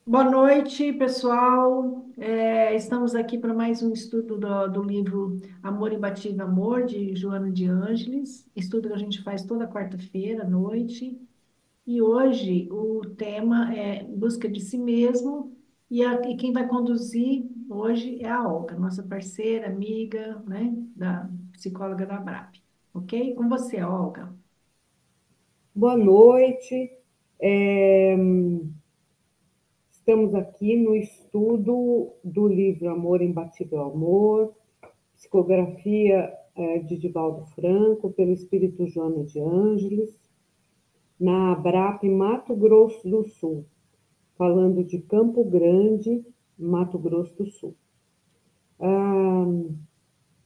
Boa noite, pessoal. Estamos aqui para mais um estudo do livro Amor Imbatível Amor, de Joana de Ângeles. Estudo que a gente faz toda quarta-feira à noite. E hoje o tema é Busca de Si Mesmo. E quem vai conduzir hoje é a Olga, nossa parceira, amiga, né, da psicóloga da BRAP. Ok? Com você, Olga. Boa noite. É, Estamos aqui no estudo do livro Amor Imbatível Amor, psicografia de Divaldo Franco, pelo Espírito Joana de Ângeles, na ABRAP Mato Grosso do Sul, falando de Campo Grande, Mato Grosso do Sul.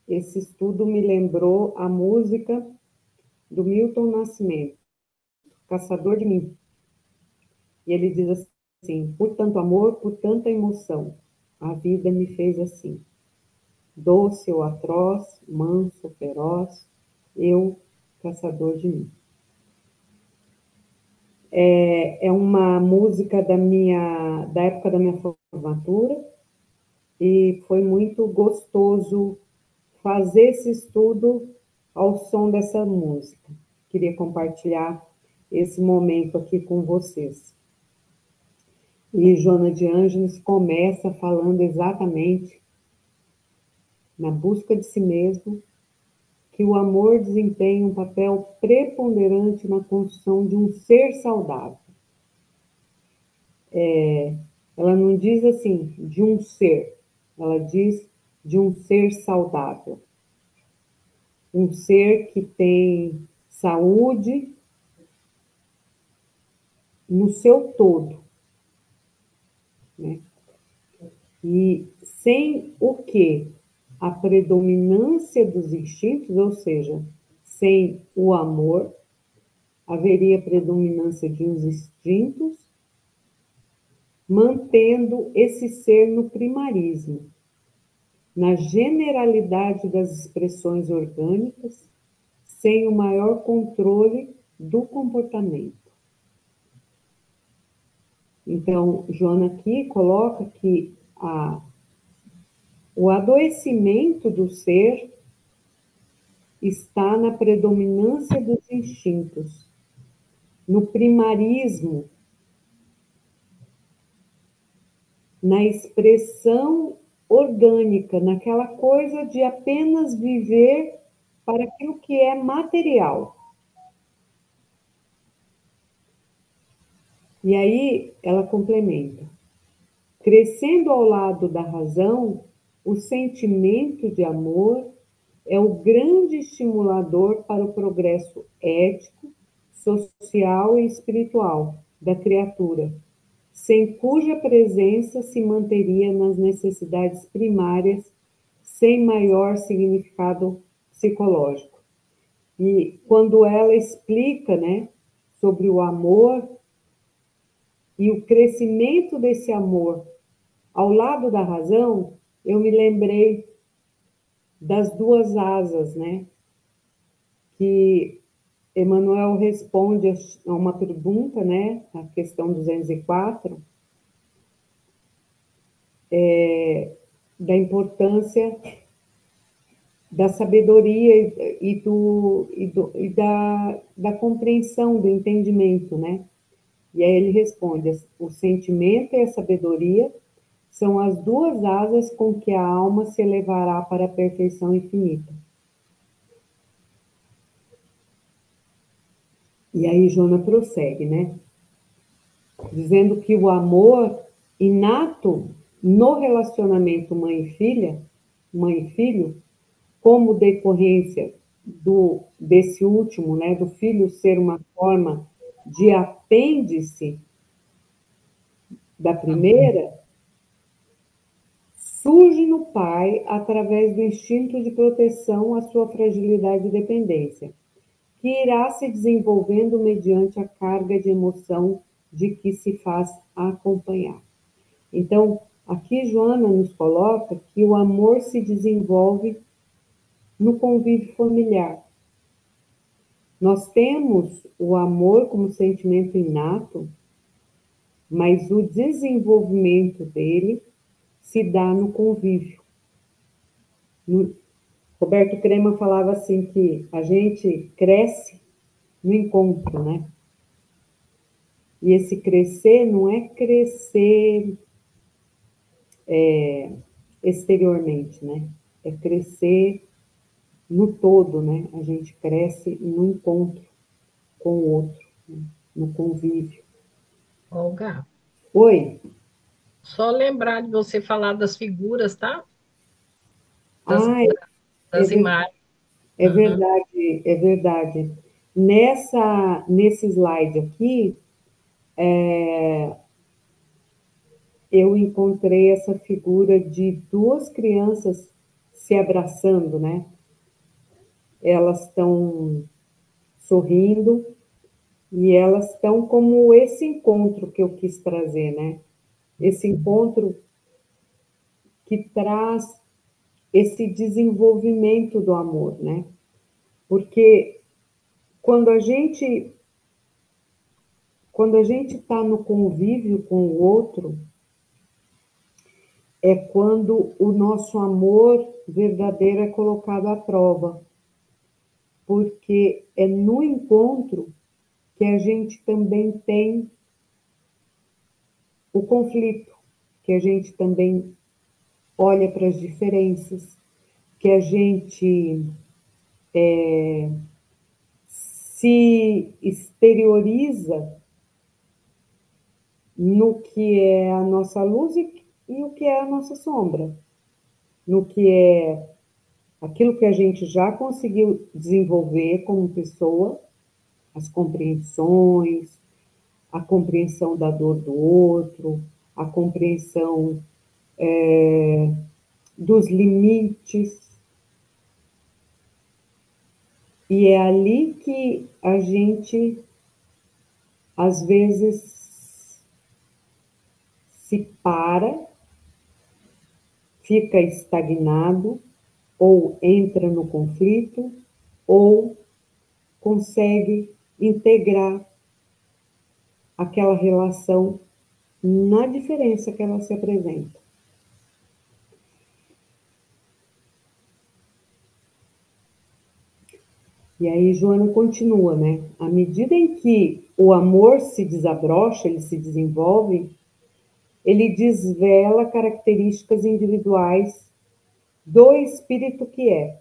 Esse estudo me lembrou a música do Milton Nascimento, Caçador de Mim. E ele diz assim: por tanto amor, por tanta emoção, a vida me fez assim. Doce ou atroz, manso, feroz, eu, caçador de mim. É uma música da época da minha formatura, e foi muito gostoso fazer esse estudo ao som dessa música. Queria compartilhar esse momento aqui com vocês. E Joana de Ângeles começa falando exatamente na busca de si mesmo, que o amor desempenha um papel preponderante na construção de um ser saudável. Ela não diz assim, de um ser, ela diz de um ser saudável. Um ser que tem saúde no seu todo, né? E sem o que? A predominância dos instintos, ou seja, sem o amor, haveria predominância de uns instintos, mantendo esse ser no primarismo, na generalidade das expressões orgânicas, sem o maior controle do comportamento. Então, Joana aqui coloca que o adoecimento do ser está na predominância dos instintos, no primarismo, na expressão orgânica, naquela coisa de apenas viver para aquilo que é material. E aí ela complementa: crescendo ao lado da razão, o sentimento de amor é o grande estimulador para o progresso ético, social e espiritual da criatura, sem cuja presença se manteria nas necessidades primárias, sem maior significado psicológico. E quando ela explica, né, sobre o amor e o crescimento desse amor ao lado da razão, eu me lembrei das duas asas, né, que Emmanuel responde a uma pergunta, né, a questão 204, da importância da sabedoria da compreensão, do entendimento, né? E aí ele responde: o sentimento e a sabedoria são as duas asas com que a alma se elevará para a perfeição infinita. E aí Jona prossegue, né? Dizendo que o amor inato no relacionamento mãe e filho, como decorrência desse último, né, do filho ser uma forma de apêndice da primeira, surge no pai através do instinto de proteção à sua fragilidade e dependência, que irá se desenvolvendo mediante a carga de emoção de que se faz acompanhar. Então, aqui Joana nos coloca que o amor se desenvolve no convívio familiar. Nós temos o amor como sentimento inato mas o desenvolvimento dele se dá no convívio. Roberto Crema falava assim que a gente cresce no encontro, né? E esse crescer não é crescer exteriormente, né? É crescer no todo, né? A gente cresce no encontro com o outro, né? No convívio. Olga, Oi? só lembrar de você falar das figuras, tá? Das, Ah, é, das imagens. é Aham. verdade, é verdade. Nesse slide aqui, eu encontrei essa figura de duas crianças se abraçando, né? Elas estão sorrindo e elas estão como esse encontro que eu quis trazer, né? Esse encontro que traz esse desenvolvimento do amor, né? Porque quando a gente quando a gente está no convívio com o outro, é quando o nosso amor verdadeiro é colocado à prova, porque é no encontro que a gente também tem o conflito, que a gente também olha para as diferenças, que a gente se exterioriza no que é a nossa luz e o que é a nossa sombra, no que é aquilo que a gente já conseguiu desenvolver como pessoa, as compreensões, a compreensão da dor do outro, a compreensão dos limites, e é ali que a gente, às vezes, se para, fica estagnado, ou entra no conflito, ou consegue integrar aquela relação na diferença que ela se apresenta. E aí Joana continua, né? À medida em que o amor se desabrocha, ele se desenvolve, ele desvela características individuais do espírito que é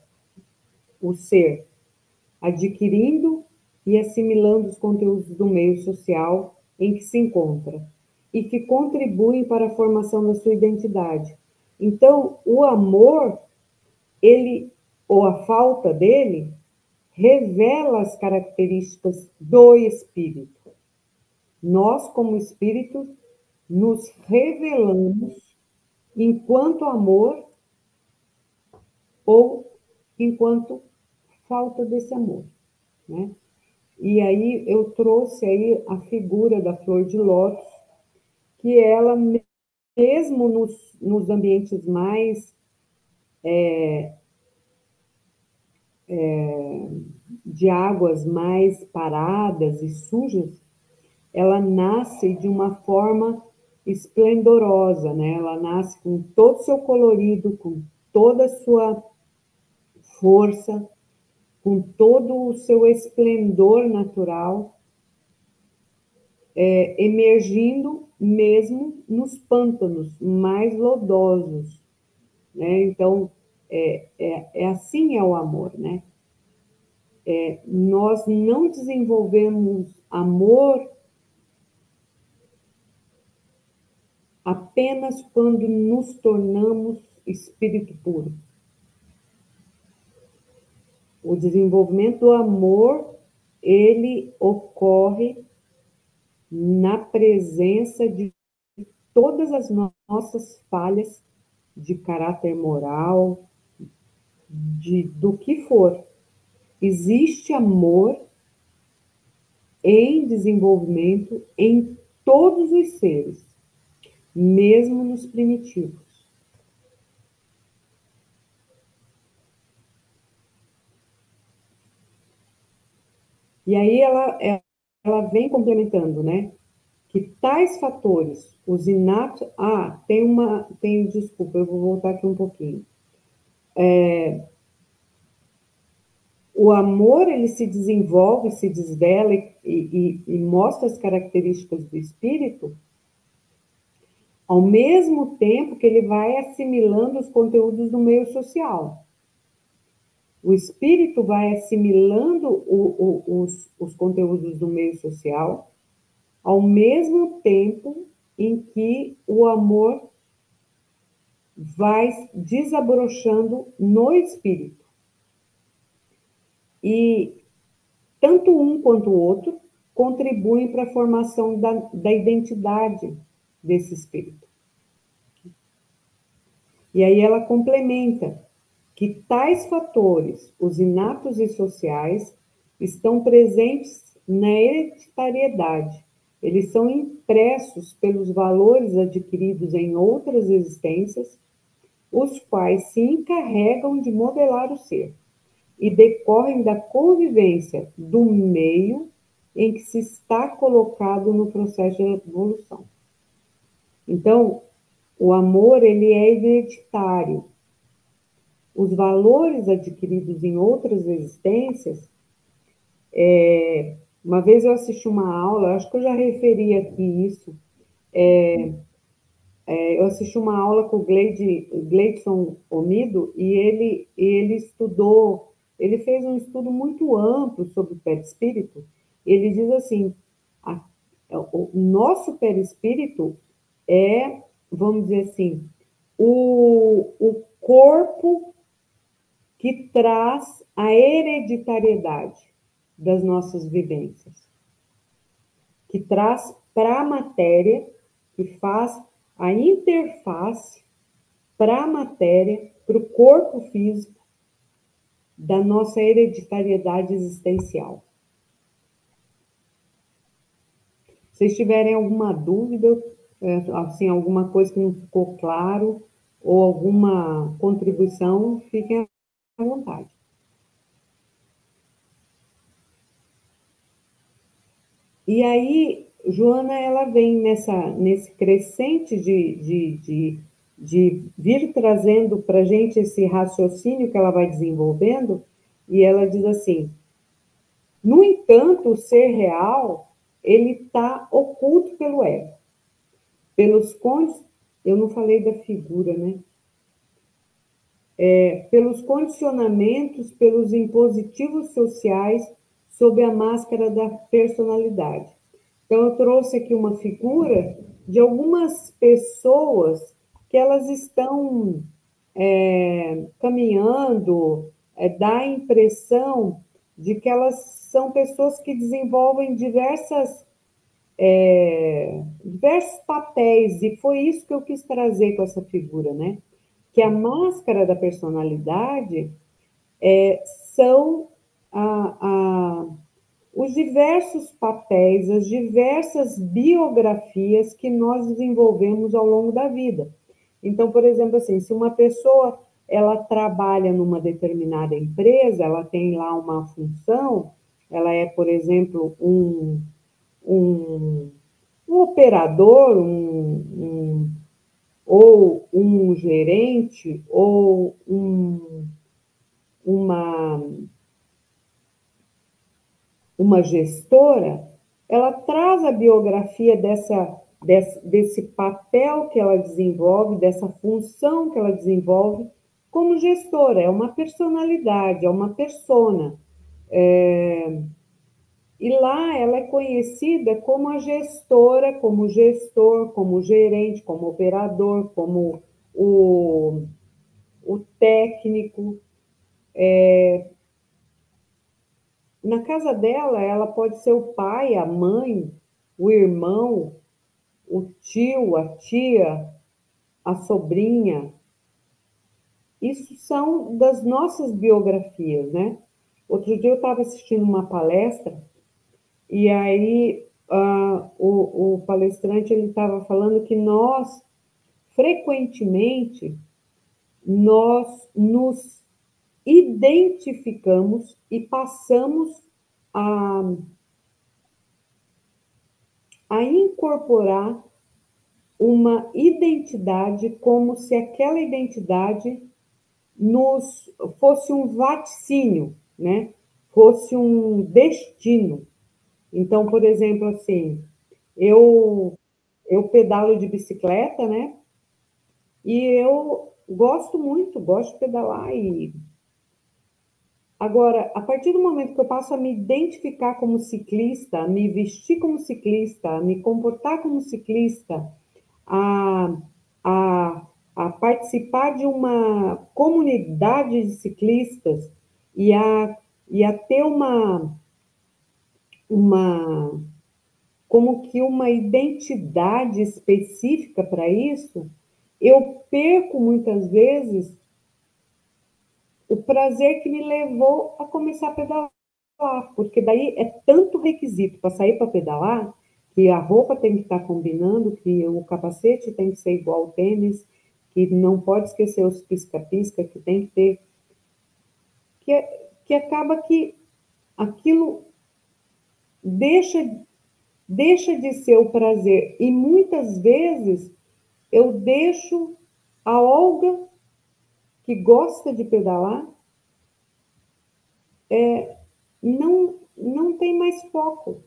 o ser, adquirindo e assimilando os conteúdos do meio social em que se encontra e que contribuem para a formação da sua identidade. Então, o amor, ele ou a falta dele, revela as características do espírito. Nós, como espírito, nos revelamos enquanto amor ou enquanto falta desse amor, né? E aí eu trouxe aí a figura da flor de lótus, que ela, mesmo nos ambientes mais de águas mais paradas e sujas, ela nasce de uma forma esplendorosa, né? Ela nasce com todo o seu colorido, com toda a sua força, com todo o seu esplendor natural, emergindo mesmo nos pântanos mais lodosos, né? Então, assim é o amor, né? Nós não desenvolvemos amor apenas quando nos tornamos espírito puro. O desenvolvimento do amor, ele ocorre na presença de todas as nossas falhas de caráter moral, do que for. Existe amor em desenvolvimento em todos os seres, mesmo nos primitivos. E aí ela vem complementando, né? que tais fatores, os inatos... desculpa, eu vou voltar aqui um pouquinho. O amor, ele se desenvolve, se desvela e mostra as características do espírito, ao mesmo tempo que ele vai assimilando os conteúdos do meio social. O espírito vai assimilando os conteúdos do meio social, ao mesmo tempo em que o amor vai desabrochando no espírito. E tanto um quanto o outro contribuem para a formação da identidade desse espírito. E aí ela complementa que tais fatores, os inatos e sociais, estão presentes na hereditariedade. Eles são impressos pelos valores adquiridos em outras existências, os quais se encarregam de modelar o ser e decorrem da convivência do meio em que se está colocado no processo de evolução. Então, o amor, ele é hereditário. Os valores adquiridos em outras existências, uma vez eu assisti uma aula, acho que eu já referi aqui isso, eu assisti uma aula com o Gleidson Omido e ele estudou, ele fez um estudo muito amplo sobre o perispírito. Ele diz assim, o nosso perispírito é, vamos dizer assim, o corpo que traz a hereditariedade das nossas vivências, que traz para a matéria, que faz a interface para a matéria, para o corpo físico da nossa hereditariedade existencial. Se vocês tiverem alguma dúvida, assim, alguma coisa que não ficou claro, ou alguma contribuição, fiquem à vontade. E aí, Joana, ela vem nesse crescente de vir trazendo para a gente esse raciocínio que ela vai desenvolvendo, e ela diz assim, no entanto, o ser real, ele está oculto pelo ego. Eu não falei da figura, né? Pelos condicionamentos, pelos impositivos sociais, sob a máscara da personalidade. Então, eu trouxe aqui uma figura de algumas pessoas que elas estão caminhando, dá a impressão de que elas são pessoas que desenvolvem diversos papéis, e foi isso que eu quis trazer com essa figura, né? Que a máscara da personalidade são os diversos papéis, as diversas biografias que nós desenvolvemos ao longo da vida. Então, por exemplo, assim, se uma pessoa ela trabalha numa determinada empresa, ela tem lá uma função, ela é, por exemplo, um operador, ou um gerente, ou uma gestora, ela traz a biografia desse papel que ela desenvolve, dessa função que ela desenvolve como gestora. É uma personalidade, é uma persona. E lá ela é conhecida como a gestora, como gestor, como gerente, como operador, como o técnico. Na casa dela, ela pode ser o pai, a mãe, o irmão, o tio, a tia, a sobrinha. Isso são das nossas biografias, né? Outro dia eu estava assistindo uma palestra e aí o palestrante ele estava falando que nós, frequentemente, nós nos identificamos e passamos a a incorporar uma identidade como se aquela identidade nos fosse um vaticínio, né? Fosse um destino. Então, por exemplo, assim, eu eu pedalo de bicicleta, né? E eu gosto muito, gosto de pedalar e agora, a partir do momento que eu passo a me identificar como ciclista, a me vestir como ciclista, a me comportar como ciclista, a, a, a participar de uma comunidade de ciclistas e e a ter uma, como que uma identidade específica para isso, eu perco muitas vezes o prazer que me levou a começar a pedalar, porque daí é tanto requisito para sair para pedalar, que a roupa tem que estar combinando, que o capacete tem que ser igual ao tênis, que não pode esquecer os pisca-pisca, que tem que ter, que acaba que aquilo deixa, deixa de ser o prazer. E muitas vezes eu deixo a Olga, que gosta de pedalar, não tem mais foco.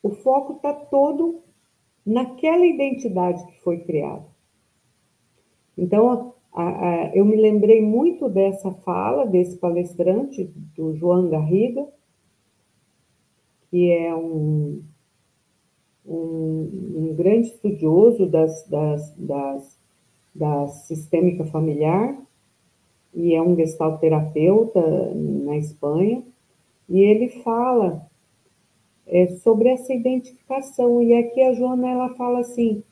O foco está todo naquela identidade que foi criada. Então, eu me lembrei muito dessa fala desse palestrante, do João Garriga, que é um grande estudioso da sistêmica familiar e é um gestalterapeuta na Espanha, e ele fala sobre essa identificação. E aqui a Joana ela fala assim: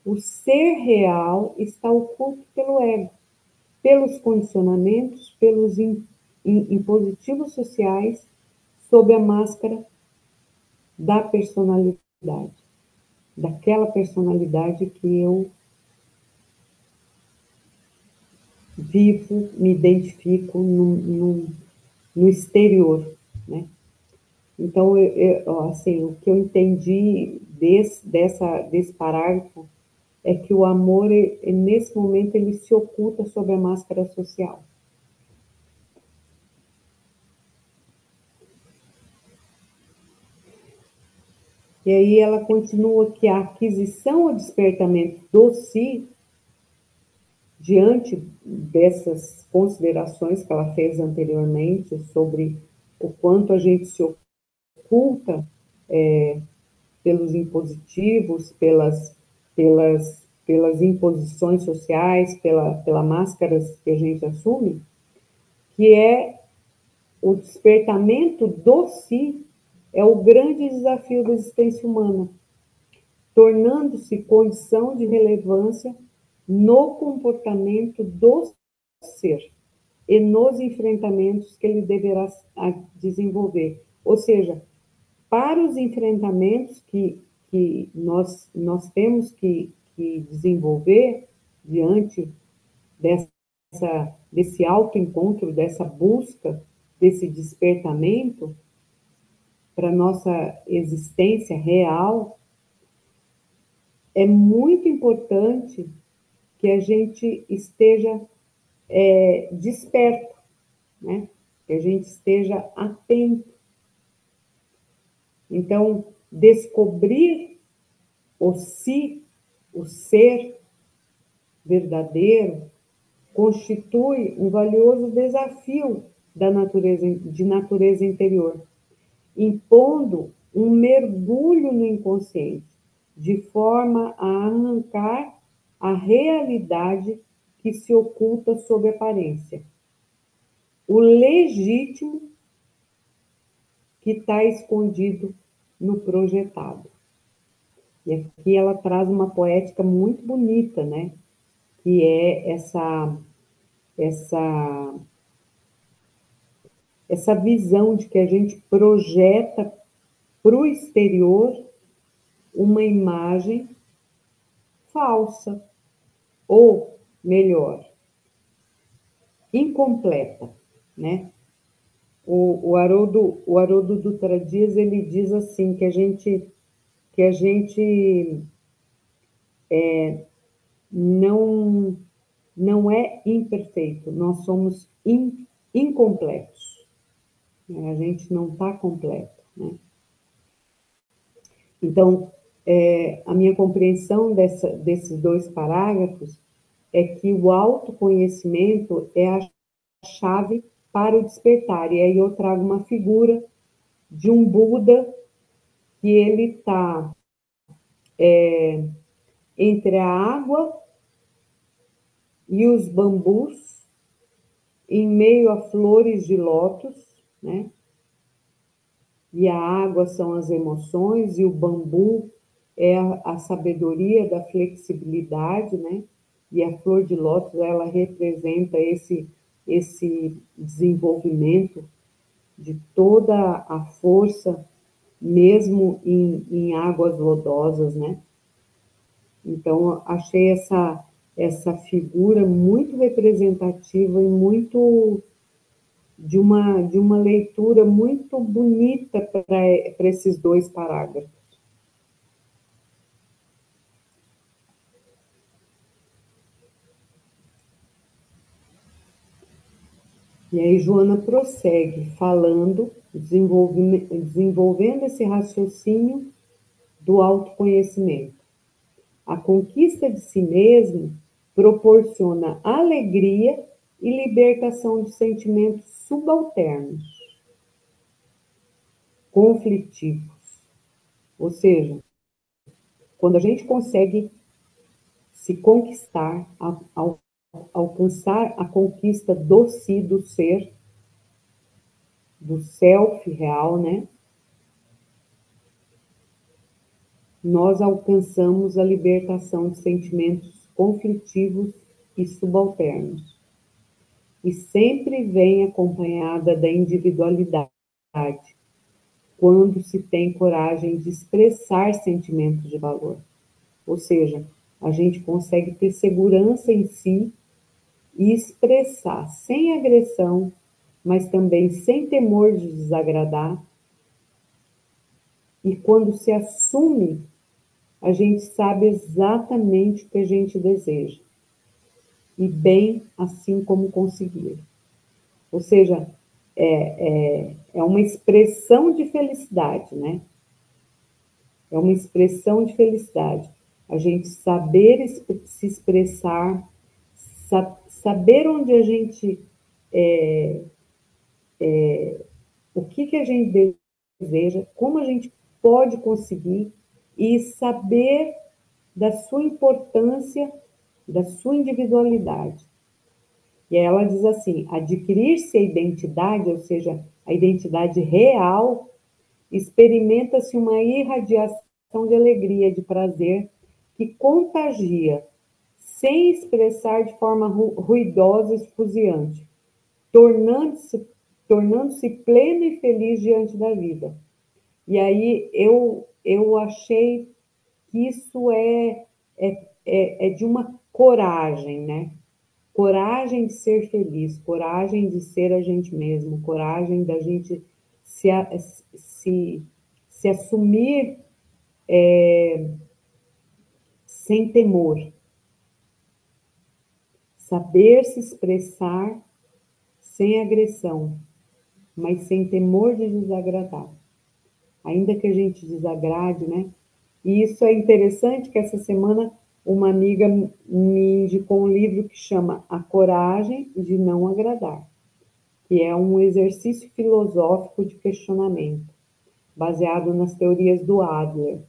o ser real está oculto pelo ego, pelos condicionamentos, pelos impositivos sociais, sob a máscara da personalidade, daquela personalidade que eu vivo, me identifico no exterior, né? Então, assim, o que eu entendi desse parágrafo é que o amor, nesse momento, ele se oculta sob a máscara social. E aí ela continua que a aquisição ou despertamento do si, diante dessas considerações que ela fez anteriormente sobre o quanto a gente se oculta pelos impositivos, pelas imposições sociais, pela máscaras que a gente assume, que é o despertamento do si, é o grande desafio da existência humana, tornando-se condição de relevância no comportamento do ser e nos enfrentamentos que ele deverá desenvolver. Ou seja, para os enfrentamentos que nós temos que desenvolver diante desse autoencontro, dessa busca, desse despertamento para a nossa existência real, é muito importante que a gente esteja desperto, né? Que a gente esteja atento. Então, descobrir o si, o ser verdadeiro, constitui um valioso desafio de natureza interior, impondo um mergulho no inconsciente, de forma a arrancar a realidade que se oculta sob aparência. O legítimo que está escondido no projetado. E aqui ela traz uma poética muito bonita, né? Que é essa, essa visão de que a gente projeta para o exterior uma imagem falsa, ou melhor, incompleta, né? O Haroldo Dutra Dias, ele diz assim, que que a gente não, não é imperfeito, nós somos incompletos, né? A gente não está completo, né? Então, a minha compreensão desses dois parágrafos é que o autoconhecimento é a chave para o despertar. E aí eu trago uma figura de um Buda que ele está entre a água e os bambus, em meio a flores de lótus, né? E a água são as emoções e o bambu é a sabedoria da flexibilidade, né? E a flor de lótus, ela representa esse desenvolvimento de toda a força, mesmo em águas lodosas, né? Então, achei essa figura muito representativa e muito de uma leitura muito bonita para esses dois parágrafos. E aí Joana prossegue falando, desenvolvendo esse raciocínio do autoconhecimento. A conquista de si mesmo proporciona alegria e libertação de sentimentos subalternos, conflitivos. Ou seja, quando a gente consegue se conquistar, alcançar a conquista do si, do ser, do self real, né? Nós alcançamos a libertação de sentimentos conflitivos e subalternos. E sempre vem acompanhada da individualidade, quando se tem coragem de expressar sentimentos de valor. Ou seja, a gente consegue ter segurança em si e expressar sem agressão, mas também sem temor de desagradar. E quando se assume, a gente sabe exatamente o que a gente deseja. E bem assim como conseguir. Ou seja, é uma expressão de felicidade, né? É uma expressão de felicidade. A gente saber se expressar, saber onde a gente, o que a gente deseja, como a gente pode conseguir e saber da sua importância, da sua individualidade. E ela diz assim: adquirir-se a identidade, ou seja, a identidade real, experimenta-se uma irradiação de alegria, de prazer, que contagia, sem expressar de forma ruidosa e esfuziante, tornando-se tornando-se pleno e feliz diante da vida. E aí eu achei que isso é de uma coragem, né? Coragem de ser feliz, coragem de ser a gente mesmo, coragem da gente se, se, se assumir sem temor, saber se expressar sem agressão, mas sem temor de desagradar. Ainda que a gente desagrade, né? E isso é interessante que essa semana uma amiga me indicou um livro que chama A Coragem de Não Agradar, que é um exercício filosófico de questionamento, baseado nas teorias do Adler.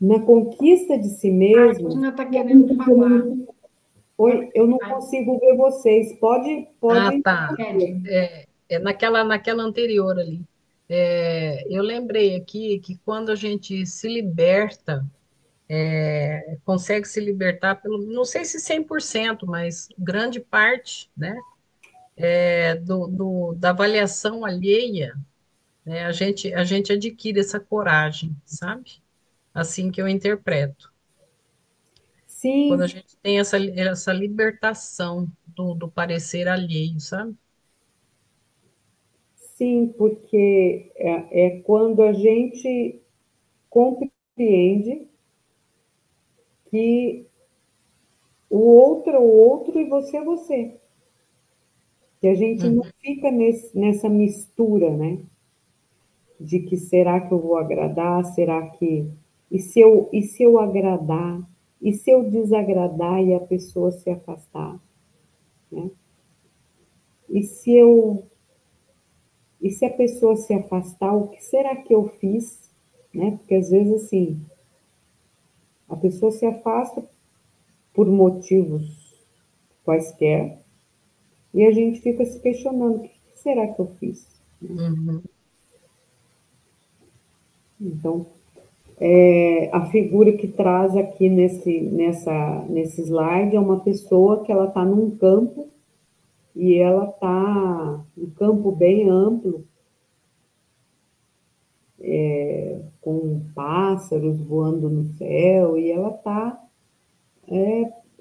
Na conquista de si A mesmo, Regina está querendo falar. oi, eu não consigo ver vocês. Pode Ah, tá. interromper. Naquela anterior ali. Eu lembrei aqui que quando a gente se liberta, consegue se libertar pelo, não sei se 100%, mas grande parte, né, da avaliação alheia, né, a gente adquire essa coragem, sabe? Assim que eu interpreto. Quando a Sim, gente tem essa libertação do parecer alheio, sabe? Sim, porque é quando a gente compreende que o outro é o outro e você é você. Que a gente não Uhum. fica nessa mistura, né? De que será que eu vou agradar? Será que. E se eu agradar? E se eu desagradar e a pessoa se afastar? Né? E se eu. E se a pessoa se afastar, o que será que eu fiz? Né? Porque às vezes assim, a pessoa se afasta por motivos quaisquer e a gente fica se questionando: o que será que eu fiz? Uhum. Então, a figura que traz aqui nesse slide é uma pessoa que ela está num campo e ela está um campo bem amplo, com pássaros voando no céu, e ela está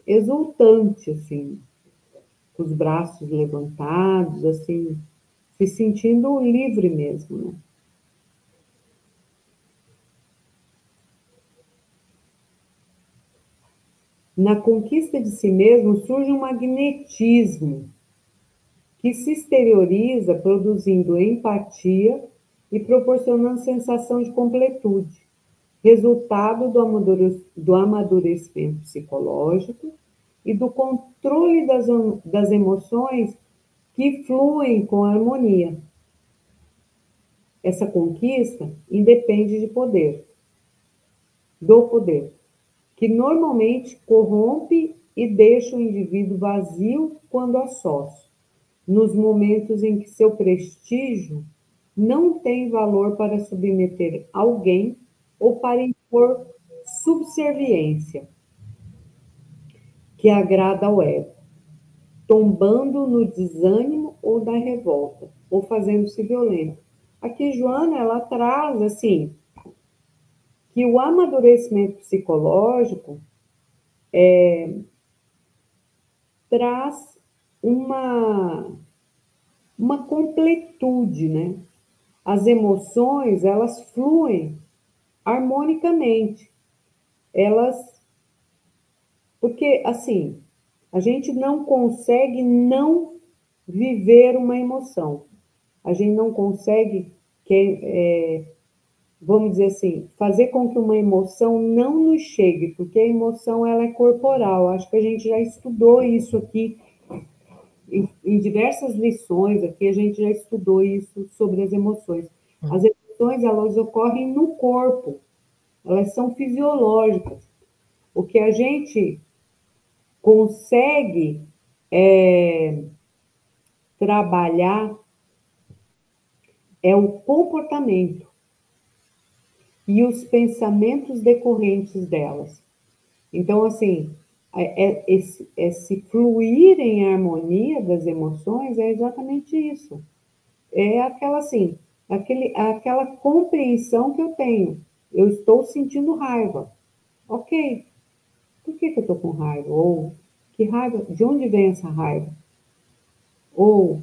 exultante, assim, com os braços levantados, assim, se sentindo livre mesmo, né? Na conquista de si mesmo surge um magnetismo que se exterioriza produzindo empatia e proporcionando sensação de completude, resultado do amadurecimento psicológico e do controle das emoções que fluem com harmonia. Essa conquista independe do poder, que normalmente corrompe e deixa o indivíduo vazio quando a sós, nos momentos em que seu prestígio não tem valor para submeter alguém ou para impor subserviência que agrada ao ego, tombando no desânimo ou da revolta, ou fazendo-se violento. Aqui, Joana, ela traz, assim, que o amadurecimento psicológico traz uma, uma completude, né? As emoções, elas fluem harmonicamente. Elas, porque assim, a gente não consegue não viver uma emoção. A gente não consegue, vamos dizer assim, fazer com que uma emoção não nos chegue, porque a emoção ela é corporal. Acho que a gente já estudou isso aqui em diversas lições. Aqui a gente já estudou isso sobre as emoções. As emoções elas ocorrem no corpo, elas são fisiológicas. O que a gente consegue trabalhar é o comportamento e os pensamentos decorrentes delas. Então, assim, esse fluir em harmonia das emoções é exatamente isso. É aquela assim, aquela compreensão que eu tenho. Eu estou sentindo raiva. Ok, por que eu estou com raiva? Ou que raiva? De onde vem essa raiva? Ou o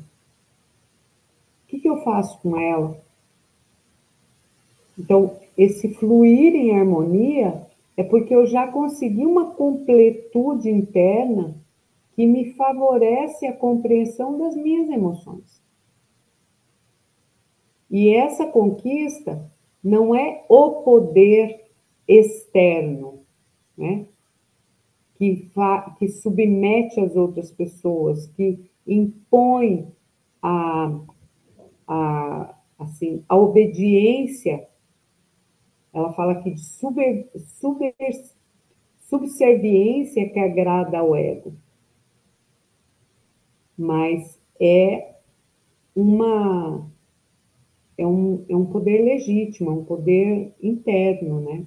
que eu faço com ela? Então, esse fluir em harmonia é porque eu já consegui uma completude interna que me favorece a compreensão das minhas emoções. E essa conquista não é o poder externo, né? Que submete as outras pessoas, que impõe a, a obediência. Ela fala aqui de subserviência que agrada ao ego, mas uma, é um poder legítimo, é um poder interno, né?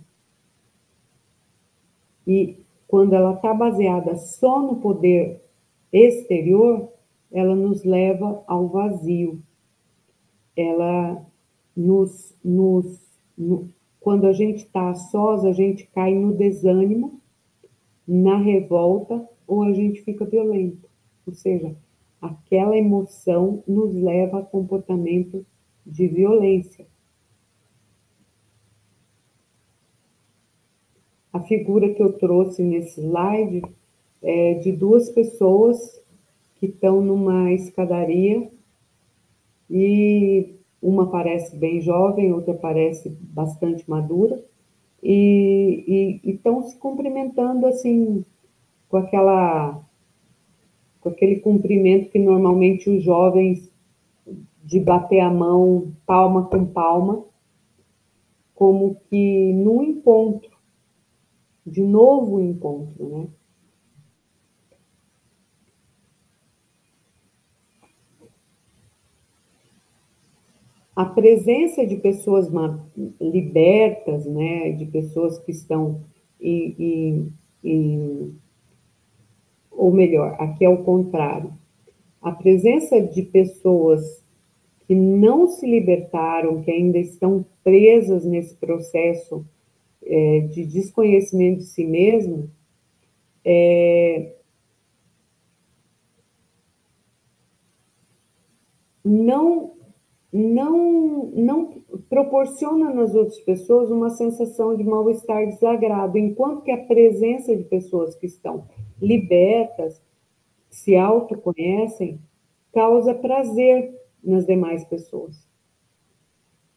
E quando ela está baseada só no poder exterior, ela nos leva ao vazio. Ela quando a gente está a sós, a gente cai no desânimo, na revolta, ou a gente fica violento. Ou seja, aquela emoção nos leva a comportamento de violência. A figura que eu trouxe nesse slide é de duas pessoas que estão numa escadaria e uma parece bem jovem, outra parece bastante madura, e estão se cumprimentando assim, com com aquele cumprimento que normalmente os jovens de bater a mão palma com palma, como que num encontro, de novo encontro, né? A presença de pessoas libertas, né, de pessoas que estão ou melhor, aqui é o contrário, a presença de pessoas que não se libertaram, que ainda estão presas nesse processo de desconhecimento de si mesmo, não, não proporciona nas outras pessoas uma sensação de mal-estar, desagrado, enquanto que a presença de pessoas que estão libertas, se autoconhecem, causa prazer nas demais pessoas.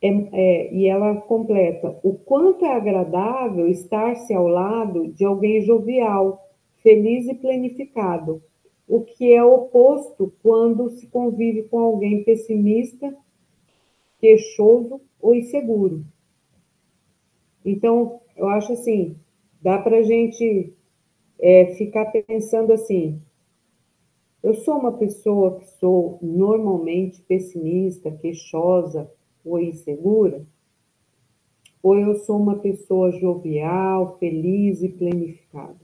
E ela completa: o quanto é agradável estar-se ao lado de alguém jovial, feliz e planificado, o que é oposto quando se convive com alguém pessimista, queixoso ou inseguro. Então, eu acho assim, dá para a gente ficar pensando assim: eu sou uma pessoa que sou normalmente pessimista, queixosa ou insegura? Ou eu sou uma pessoa jovial, feliz e planificada?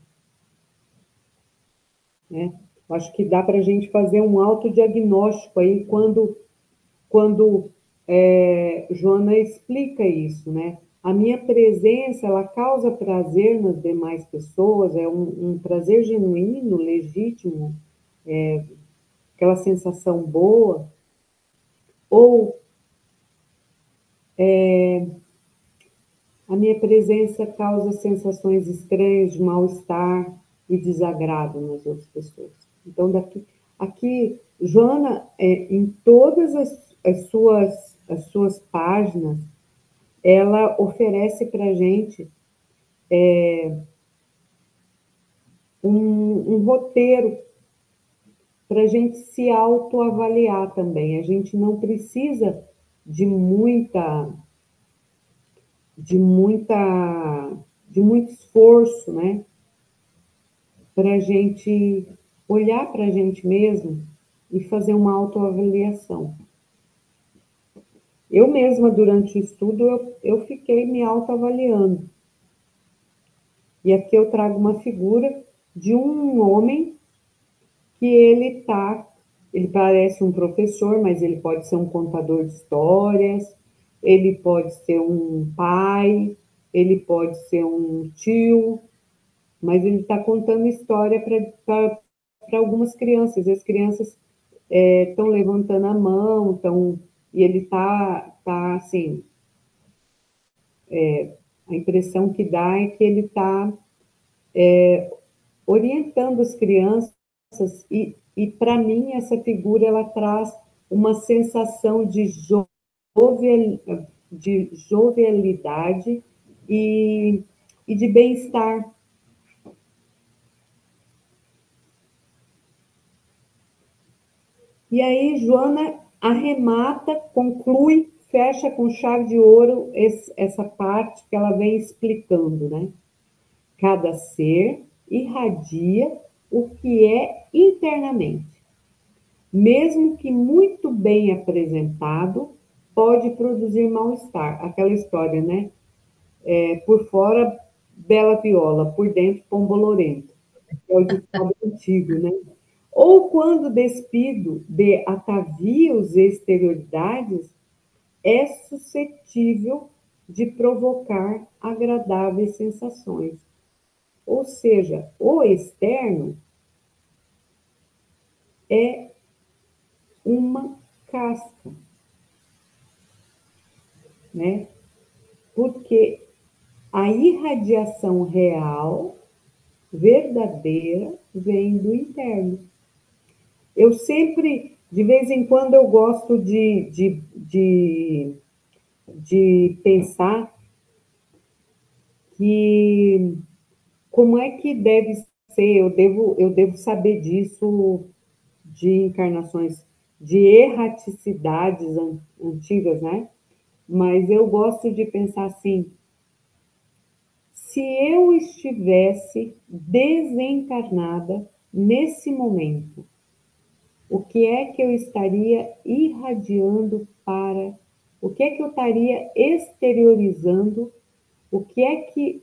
Né? Acho que dá para a gente fazer um autodiagnóstico aí quando Joana explica isso, né? A minha presença, ela causa prazer nas demais pessoas, é um prazer genuíno, legítimo, aquela sensação boa, ou a minha presença causa sensações estranhas de mal-estar e desagrado nas outras pessoas. Então, aqui, Joana, em todas as suas páginas, ela oferece para a gente um roteiro para a gente se autoavaliar também. A gente não precisa de muita, de muita, de muito esforço, né? Para a gente olhar para a gente mesmo e fazer uma autoavaliação. Eu mesma, durante o estudo, eu fiquei me autoavaliando. E aqui eu trago uma figura de um homem que ele parece um professor, mas ele pode ser um contador de histórias, ele pode ser um pai, ele pode ser um tio, mas ele está contando história para algumas crianças. E as crianças estão levantando a mão, e ele tá assim, a impressão que dá é que ele está orientando as crianças, e para mim essa figura ela traz uma sensação de jovialidade e de bem-estar. E aí Joana arremata, conclui, fecha com chave de ouro essa parte que ela vem explicando, né? Cada ser irradia o que é internamente. Mesmo que muito bem apresentado, pode produzir mal-estar. Aquela história, né? Por fora, bela viola, por dentro, pão bolorento. É o ditado antigo, né? Ou quando despido de atavios e exterioridades, é suscetível de provocar agradáveis sensações. Ou seja, o externo é uma casca. né? Porque a irradiação real, verdadeira, vem do interno. Eu sempre, de vez em quando, eu gosto de pensar que como é que deve ser, eu devo saber disso de encarnações, de erraticidades antigas, né? Mas eu gosto de pensar assim, se eu estivesse desencarnada nesse momento, o que é que eu estaria irradiando para, o que é que eu estaria exteriorizando, o que é que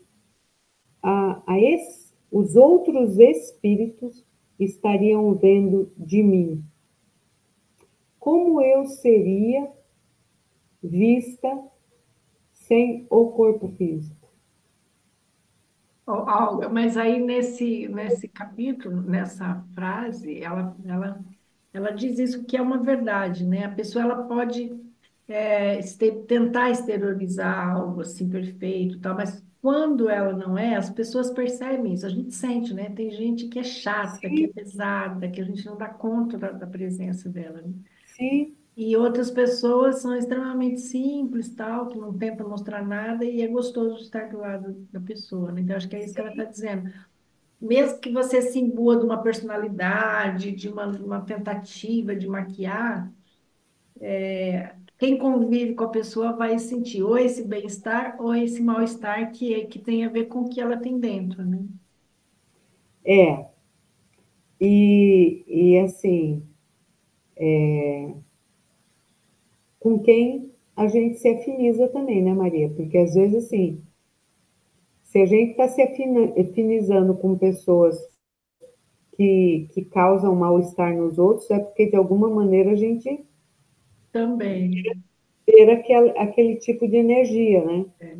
os outros espíritos estariam vendo de mim? Como eu seria vista sem o corpo físico? Olga, mas aí nesse capítulo, nessa frase, ela diz isso que é uma verdade, né? A pessoa ela pode tentar exteriorizar algo assim perfeito, e tal, mas quando ela não é, as pessoas percebem isso, a gente sente, né? Tem gente que é chata, que é Sim, pesada, que a gente não dá conta da presença dela, né? sim, E outras pessoas são extremamente simples, tal, que não tentam mostrar nada e é gostoso estar do lado da pessoa, né? Então, acho que é isso que ela está dizendo. Mesmo que você se imbua de uma personalidade, de uma tentativa de maquiar, quem convive com a pessoa vai sentir ou esse bem-estar ou esse mal-estar que tem a ver com o que ela tem dentro, né? é. E assim, com quem a gente se afiniza também, né, Maria? Porque às vezes, assim, se a gente está se afinizando com pessoas que causam mal-estar nos outros, é porque de alguma maneira a gente Também. ter aquele tipo de energia, né? É.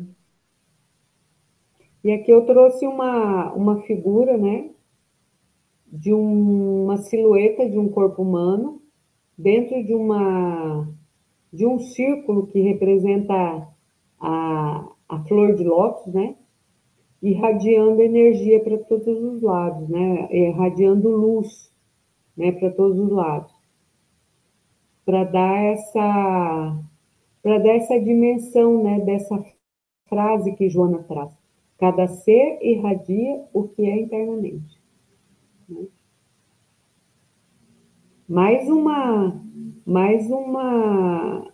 E aqui eu trouxe uma figura, né, de uma silhueta de um corpo humano dentro de um círculo que representa a flor de lótus, né? Irradiando energia para todos os lados, né? Irradiando luz, né, para todos os lados, para dar essa dimensão, né, dessa frase que Joana traz. Cada ser irradia o que é internamente. Né? Mais uma, mais uma,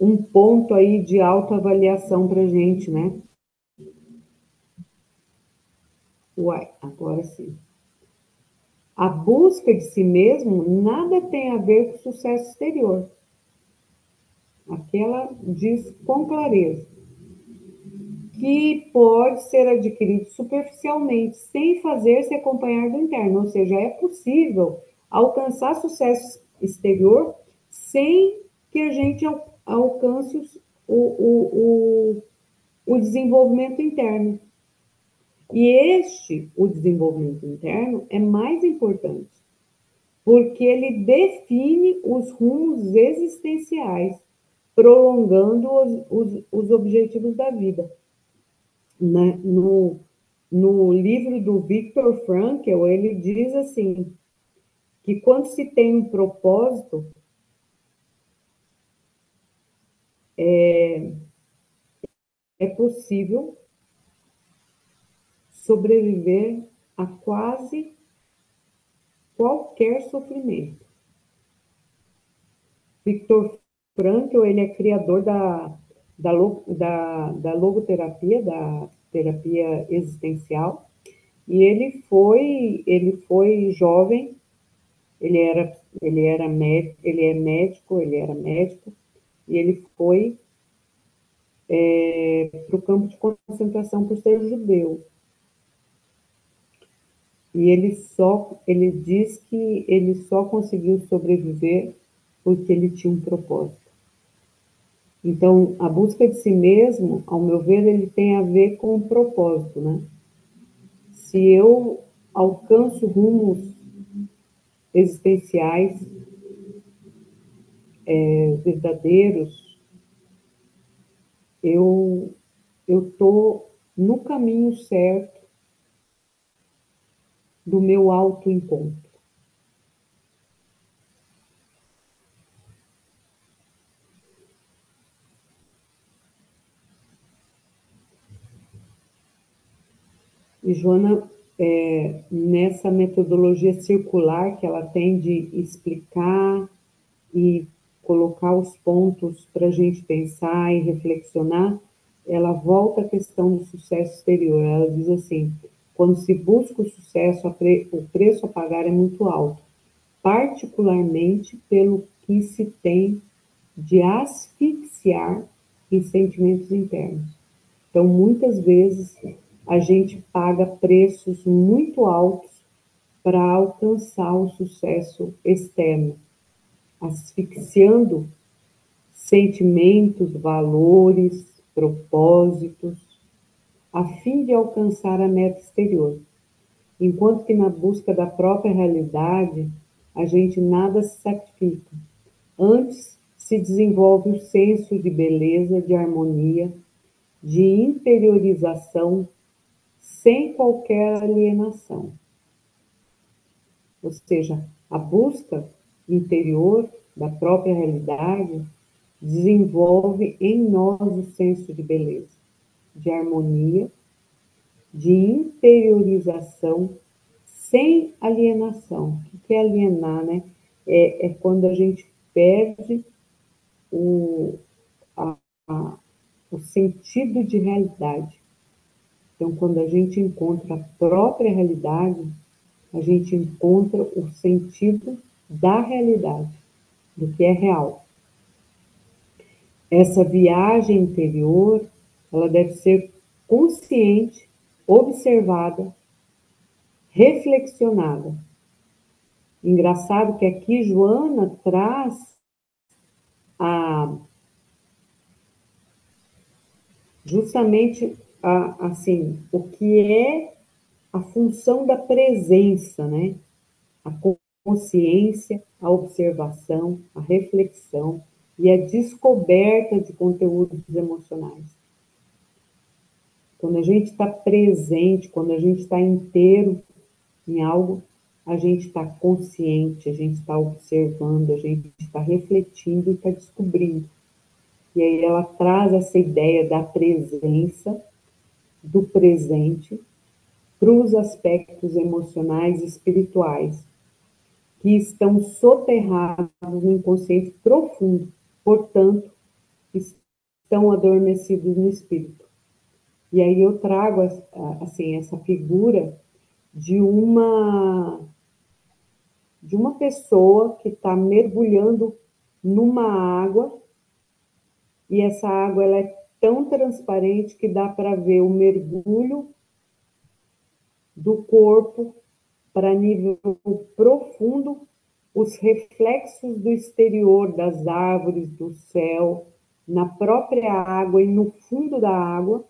um ponto aí de autoavaliação para gente, né? Uai, agora sim. A busca de si mesmo nada tem a ver com sucesso exterior. Aqui ela diz com clareza que pode ser adquirido superficialmente, sem fazer-se acompanhar do interno. Ou seja, é possível alcançar sucesso exterior sem que a gente alcance o desenvolvimento interno. E o desenvolvimento interno, é mais importante, porque ele define os rumos existenciais, prolongando os objetivos da vida. No livro do Viktor Frankl, ele diz assim, que quando se tem um propósito, é possível sobreviver a quase qualquer sofrimento. Viktor Frankl, ele é criador da logoterapia, da terapia existencial, e ele foi jovem, ele é médico, ele era médico, e ele foi para o campo de concentração por ser judeu. E ele diz que ele só conseguiu sobreviver porque ele tinha um propósito. Então, a busca de si mesmo, ao meu ver, ele tem a ver com o propósito, né? Se eu alcanço rumos existenciais verdadeiros, eu estou no caminho certo do meu autoencontro. E Joana, nessa metodologia circular que ela tem de explicar e colocar os pontos para a gente pensar e reflexionar, ela volta à questão do sucesso exterior. Ela diz assim: quando se busca o sucesso, o preço a pagar é muito alto, particularmente pelo que se tem de asfixiar em sentimentos internos. Então, muitas vezes, a gente paga preços muito altos para alcançar o sucesso externo, asfixiando sentimentos, valores, propósitos, a fim de alcançar a meta exterior. Enquanto que na busca da própria realidade, a gente nada se sacrifica. Antes se desenvolve o senso de beleza, de harmonia, de interiorização, sem qualquer alienação. Ou seja, a busca interior da própria realidade desenvolve em nós o senso de beleza, de harmonia, de interiorização, sem alienação. O que é alienar, né? É quando a gente perde o, a, o sentido de realidade. Então, quando a gente encontra a própria realidade, a gente encontra o sentido da realidade, do que é real. Essa viagem interior, ela deve ser consciente, observada, reflexionada. Engraçado que aqui Joana traz justamente assim, o que é a função da presença, né? A consciência, a observação, a reflexão e a descoberta de conteúdos emocionais. Quando a gente está presente, quando a gente está inteiro em algo, a gente está consciente, a gente está observando, a gente está refletindo e está descobrindo. E aí ela traz essa ideia da presença, do presente, para os aspectos emocionais e espirituais, que estão soterrados no inconsciente profundo, portanto, estão adormecidos no espírito. E aí eu trago assim essa figura de uma pessoa que está mergulhando numa água, e essa água ela é tão transparente que dá para ver o mergulho do corpo para nível profundo, os reflexos do exterior, das árvores, do céu, na própria água e no fundo da água,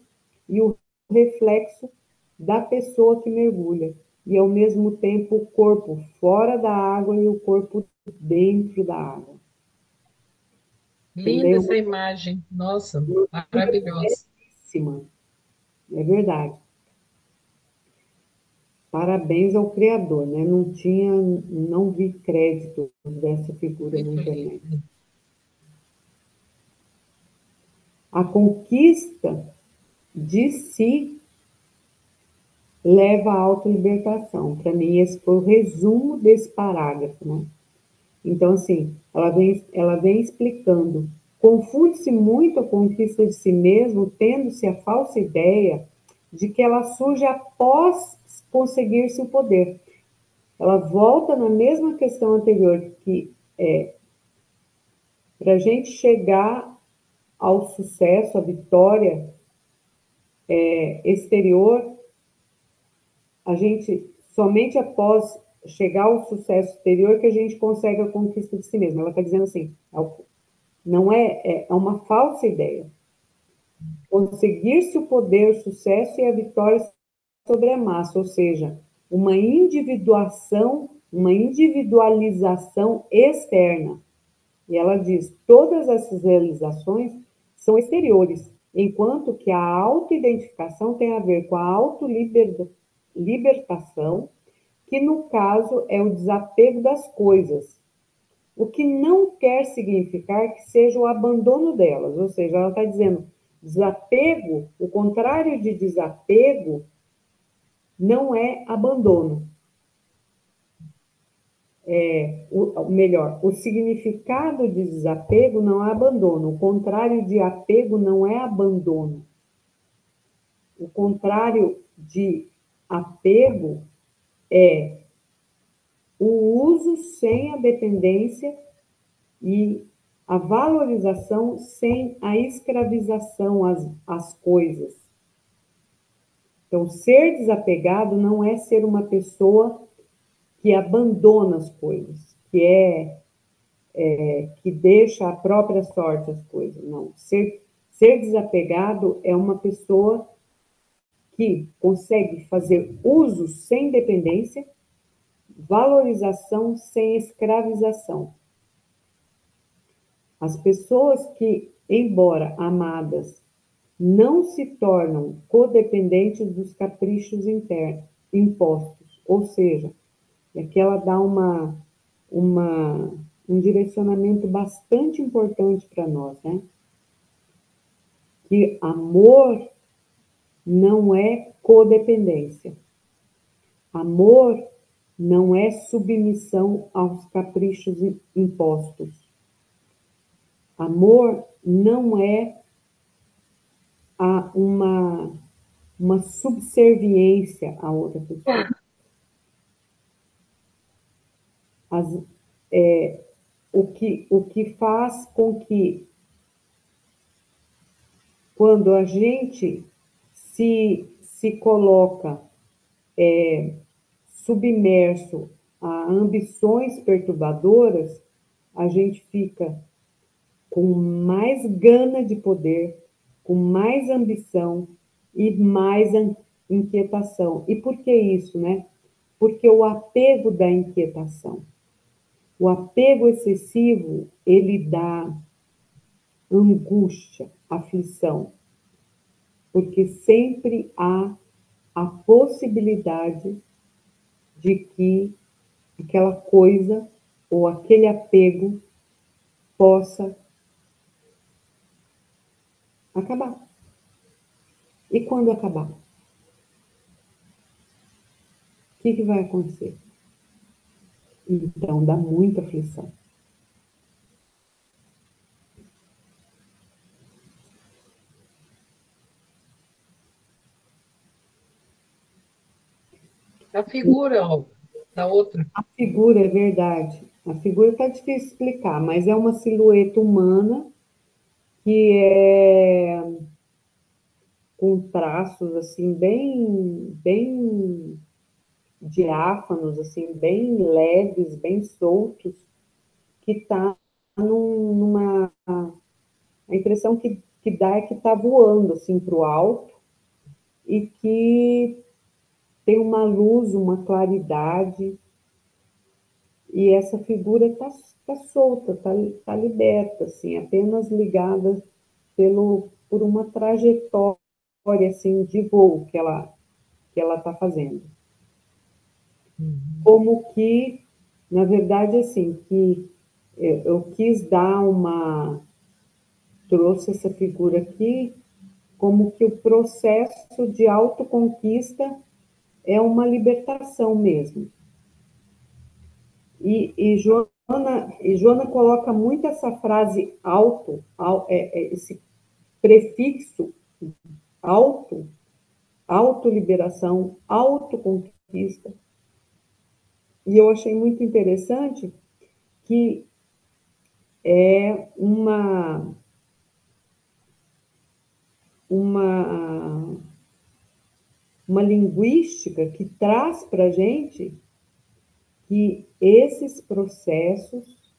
e o reflexo da pessoa que mergulha. E, ao mesmo tempo, o corpo fora da água e o corpo dentro da água. Linda Também é essa imagem, nossa, uma figura maravilhosa. belíssima, é verdade. Parabéns ao criador, né? Não vi crédito dessa figura na Muito internet. lindo. A conquista de si leva à autolibertação. Para mim, esse foi o resumo desse parágrafo, né? Então, assim, ela vem explicando. Confunde-se muito a conquista de si mesmo, tendo-se a falsa ideia de que ela surge após conseguir-se o poder. Ela volta na mesma questão anterior, que para a gente chegar ao sucesso, à vitória exterior, a gente, somente após chegar ao sucesso exterior, que a gente consegue a conquista de si mesmo. Ela está dizendo assim, não é uma falsa ideia. Conseguir-se o poder, o sucesso e a vitória sobre a massa, ou seja, uma individualização externa. E ela diz, todas essas realizações são exteriores, enquanto que a autoidentificação tem a ver com a autolibertação, que no caso é o desapego das coisas, o que não quer significar que seja o abandono delas, ou seja, ela está dizendo desapego, o contrário de desapego não é abandono. Melhor, o significado de desapego não é abandono, o contrário de apego não é abandono. O contrário de apego é o uso sem a dependência e a valorização sem a escravização às coisas. Então, ser desapegado não é ser uma pessoa que abandona as coisas, que deixa a própria sorte as coisas. Não. Ser desapegado é uma pessoa que consegue fazer uso sem dependência, valorização sem escravização. As pessoas que, embora amadas, não se tornam codependentes dos caprichos internos impostos, ou seja, é que ela dá um direcionamento bastante importante para nós, né? Que amor não é codependência. Amor não é submissão aos caprichos impostos. Amor não é uma subserviência a outra pessoa. O que faz com que, quando a gente se coloca submerso a ambições perturbadoras, a gente fica com mais gana de poder, com mais ambição e mais inquietação. E por que isso, né? Porque o apego dá inquietação. O apego excessivo, ele dá angústia, aflição, porque sempre há a possibilidade de que aquela coisa ou aquele apego possa acabar. E quando acabar? O que vai acontecer? Então, dá muita aflição. A figura, ó, da outra. A figura, é verdade. A figura está difícil de explicar, mas é uma silhueta humana que é com traços assim bem diáfanos, assim, bem leves, bem soltos, que está numa. A impressão que dá é que está voando assim para o alto e que tem uma luz, uma claridade, e essa figura está solta, está liberta, assim, apenas ligada por uma trajetória assim, de voo que ela está fazendo. Como que, na verdade, assim, que eu quis dar trouxe essa figura aqui, como que o processo de autoconquista é uma libertação mesmo. E Joana coloca muito essa frase esse prefixo autoliberação, autoconquista. E eu achei muito interessante que é uma linguística que traz para a gente que esses processos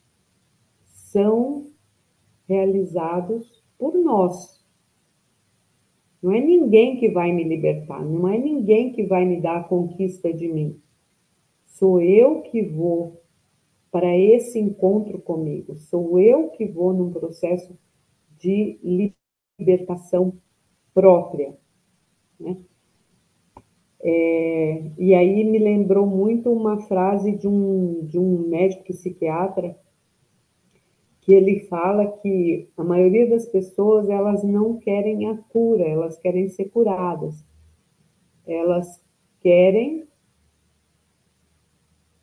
são realizados por nós. Não é ninguém que vai me libertar, não é ninguém que vai me dar a conquista de mim. Sou eu que vou para esse encontro comigo, sou eu que vou num processo de libertação própria, né? E aí me lembrou muito uma frase de um médico psiquiatra, que ele fala que a maioria das pessoas, elas não querem a cura, elas querem ser curadas. Elas querem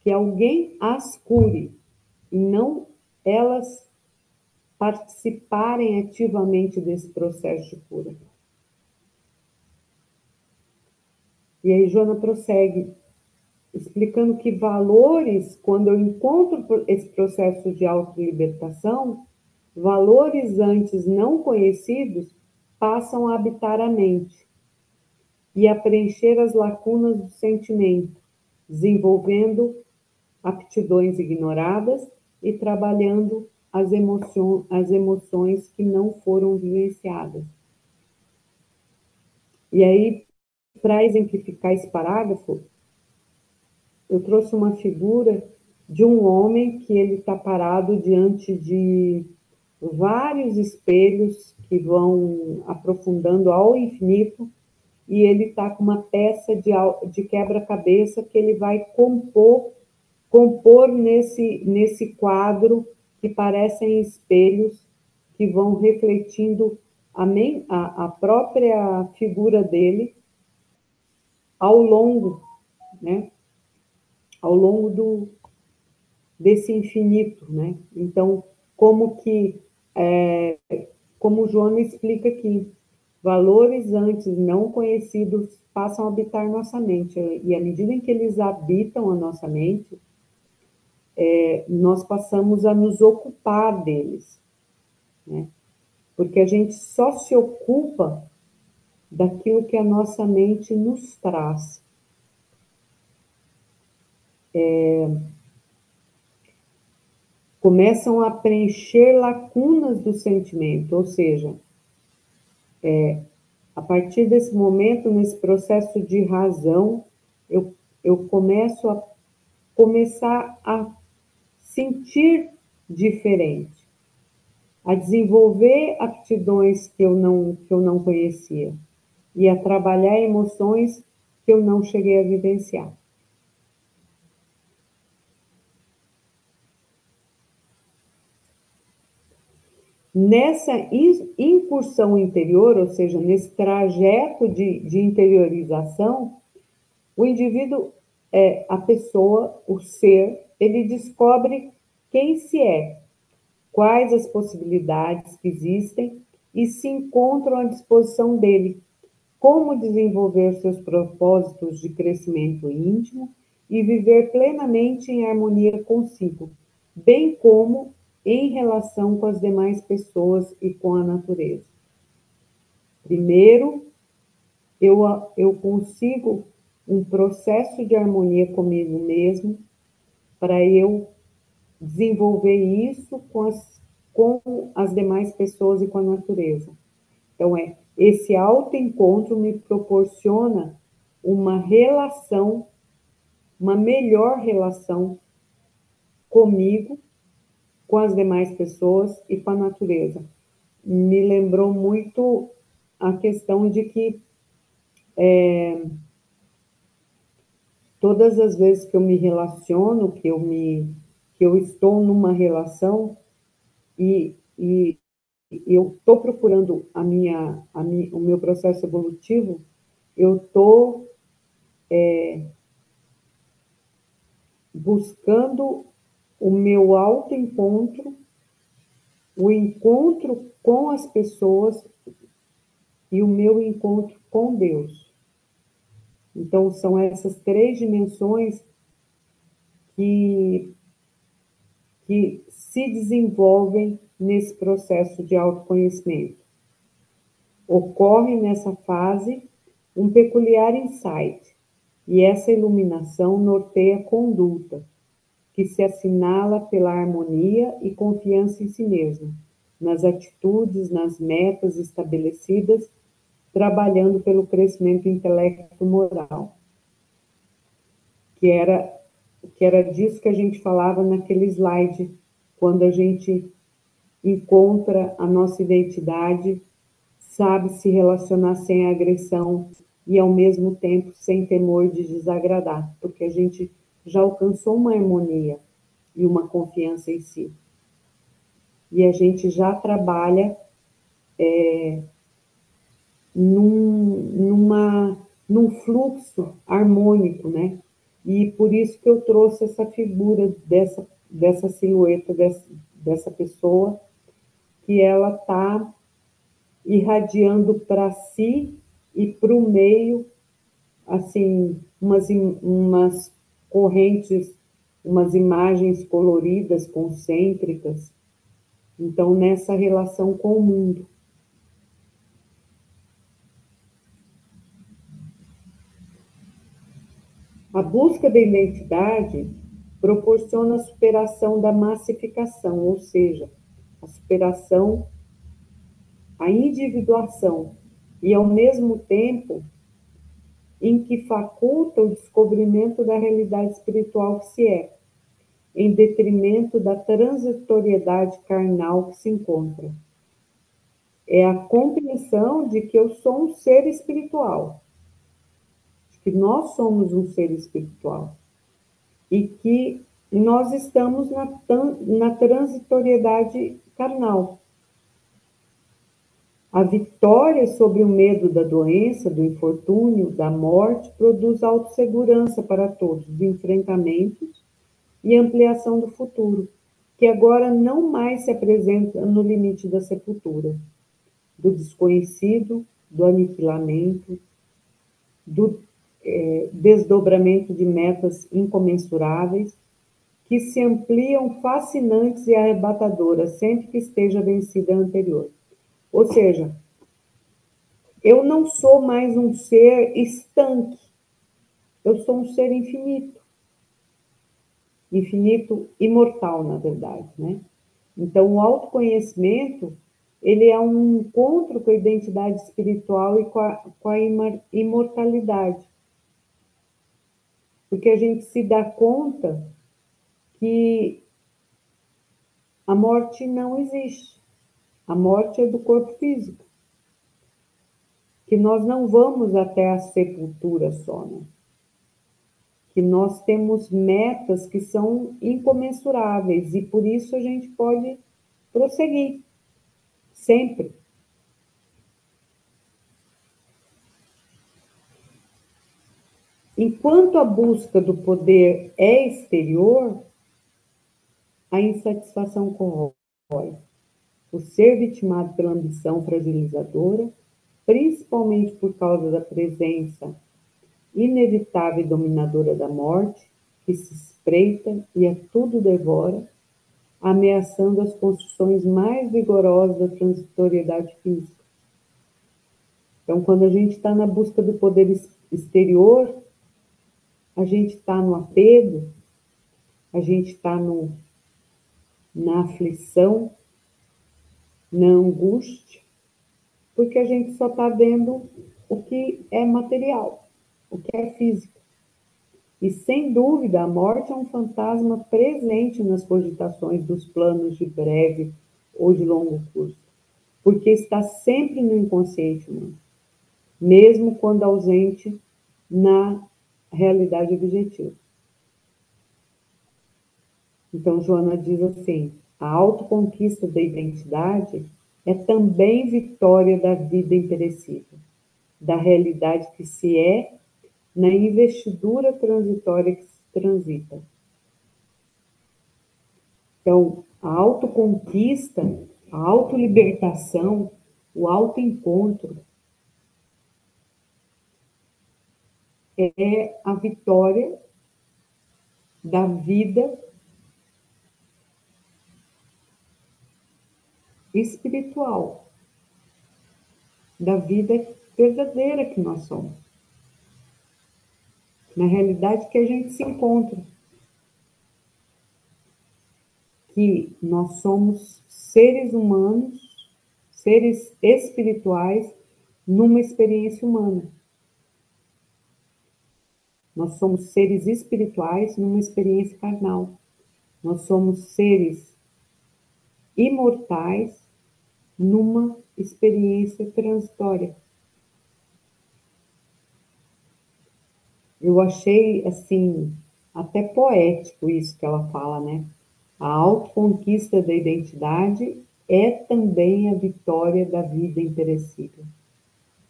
que alguém as cure, e não elas participarem ativamente desse processo de cura. E aí Joana prossegue, explicando que valores, quando eu encontro esse processo de autolibertação, valores antes não conhecidos passam a habitar a mente e a preencher as lacunas do sentimento, desenvolvendo aptidões ignoradas e trabalhando as emoções que não foram vivenciadas. E aí, para exemplificar esse parágrafo, eu trouxe uma figura de um homem que ele está parado diante de vários espelhos que vão aprofundando ao infinito, e ele está com uma peça de quebra-cabeça que ele vai compor nesse quadro, que parecem espelhos que vão refletindo a própria figura dele ao longo, né? Ao longo desse infinito, né? Então, como o Joana explica aqui, valores antes não conhecidos passam a habitar nossa mente, e à medida em que eles habitam a nossa mente, nós passamos a nos ocupar deles, né? Porque a gente só se ocupa daquilo que a nossa mente nos traz. Começam a preencher lacunas do sentimento, ou seja, a partir desse momento, nesse processo de razão, eu começar a sentir diferente, a desenvolver aptidões que eu não conhecia e a trabalhar emoções que eu não cheguei a vivenciar. Nessa incursão interior, ou seja, nesse trajeto de interiorização, o indivíduo, a pessoa, o ser, ele descobre quem se é, quais as possibilidades que existem e se encontram à disposição dele, como desenvolver seus propósitos de crescimento íntimo e viver plenamente em harmonia consigo, bem como em relação com as demais pessoas e com a natureza. Primeiro, eu consigo um processo de harmonia comigo mesmo, para eu desenvolver isso com as demais pessoas e com a natureza. Então, esse autoencontro me proporciona uma relação, uma melhor relação comigo, com as demais pessoas e com a natureza. Me lembrou muito a questão de que todas as vezes que eu me relaciono, que eu estou numa relação e eu estou procurando o meu processo evolutivo, eu estou buscando o meu autoencontro, o encontro com as pessoas e o meu encontro com Deus. Então, são essas três dimensões que se desenvolvem nesse processo de autoconhecimento. Ocorre nessa fase um peculiar insight, e essa iluminação norteia a conduta, que se assinala pela harmonia e confiança em si mesmo, nas atitudes, nas metas estabelecidas, trabalhando pelo crescimento intelecto-moral, que era disso que a gente falava naquele slide, quando a gente encontra a nossa identidade sabe se relacionar sem agressão e, ao mesmo tempo, sem temor de desagradar, porque a gente já alcançou uma harmonia e uma confiança em si. E a gente já trabalha num fluxo harmônico, né? E por isso que eu trouxe essa figura dessa silhueta, dessa pessoa, que ela está irradiando para si e para o meio, assim, umas correntes, umas imagens coloridas, concêntricas. Então, nessa relação com o mundo. A busca da identidade proporciona a superação da massificação, ou seja, a superação, a individuação, e ao mesmo tempo em que faculta o descobrimento da realidade espiritual que se é, em detrimento da transitoriedade carnal que se encontra. É a compreensão de que eu sou um ser espiritual, de que nós somos um ser espiritual e que nós estamos na transitoriedade carnal. A vitória sobre o medo da doença, do infortúnio, da morte, produz autossegurança para todos, de enfrentamentos e ampliação do futuro, que agora não mais se apresenta no limite da sepultura, do desconhecido, do aniquilamento, do desdobramento de metas incomensuráveis, que se ampliam fascinantes e arrebatadoras sempre que esteja vencida a anterior. Ou seja, eu não sou mais um ser estanque, eu sou um ser infinito. Infinito imortal, na verdade, né? Então, o autoconhecimento, ele é um encontro com a identidade espiritual e com a imortalidade. Porque a gente se dá conta que a morte não existe. A morte é do corpo físico. Que nós não vamos até a sepultura só, né? Que nós temos metas que são incomensuráveis e por isso a gente pode prosseguir, sempre. Enquanto a busca do poder é exterior, a insatisfação corrói. O ser vitimado pela ambição fragilizadora, principalmente por causa da presença inevitável e dominadora da morte, que se espreita e a tudo devora, ameaçando as construções mais vigorosas da transitoriedade física. Então, quando a gente está na busca do poder exterior, a gente está no apego, a gente está na aflição, na angústia, porque a gente só está vendo o que é material, o que é físico. E, sem dúvida, a morte é um fantasma presente nas cogitações dos planos de breve ou de longo curso, porque está sempre no inconsciente humano, mesmo quando ausente na realidade objetiva. Então, Joana diz assim: a autoconquista da identidade é também vitória da vida imperecível, da realidade que se é, na investidura transitória que se transita. Então, a autoconquista, a autolibertação, o autoencontro é a vitória da vida espiritual, da vida verdadeira que nós somos, na realidade que a gente se encontra. Que nós somos seres humanos, seres espirituais, numa experiência humana. Nós somos seres espirituais numa experiência carnal. Nós somos seres imortais numa experiência transitória. Eu achei, assim, até poético isso que ela fala, né? A autoconquista da identidade é também a vitória da vida imperecível,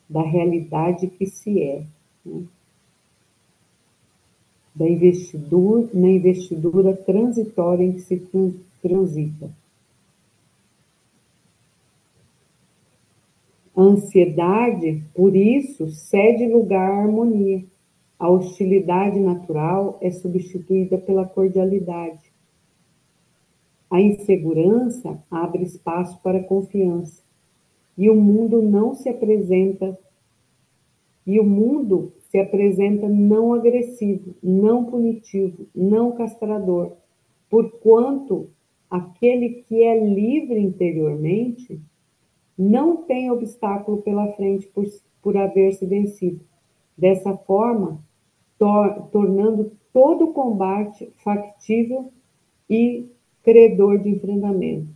da realidade que se é, né? Na investidura transitória em que se transita. A ansiedade, por isso, cede lugar à harmonia. A hostilidade natural é substituída pela cordialidade. A insegurança abre espaço para a confiança. E o mundo não se apresenta, e o mundo se apresenta não agressivo, não punitivo, não castrador, porquanto aquele que é livre interiormente não tem obstáculo pela frente por haver se vencido. Dessa forma, tornando todo o combate factível e credor de enfrentamento.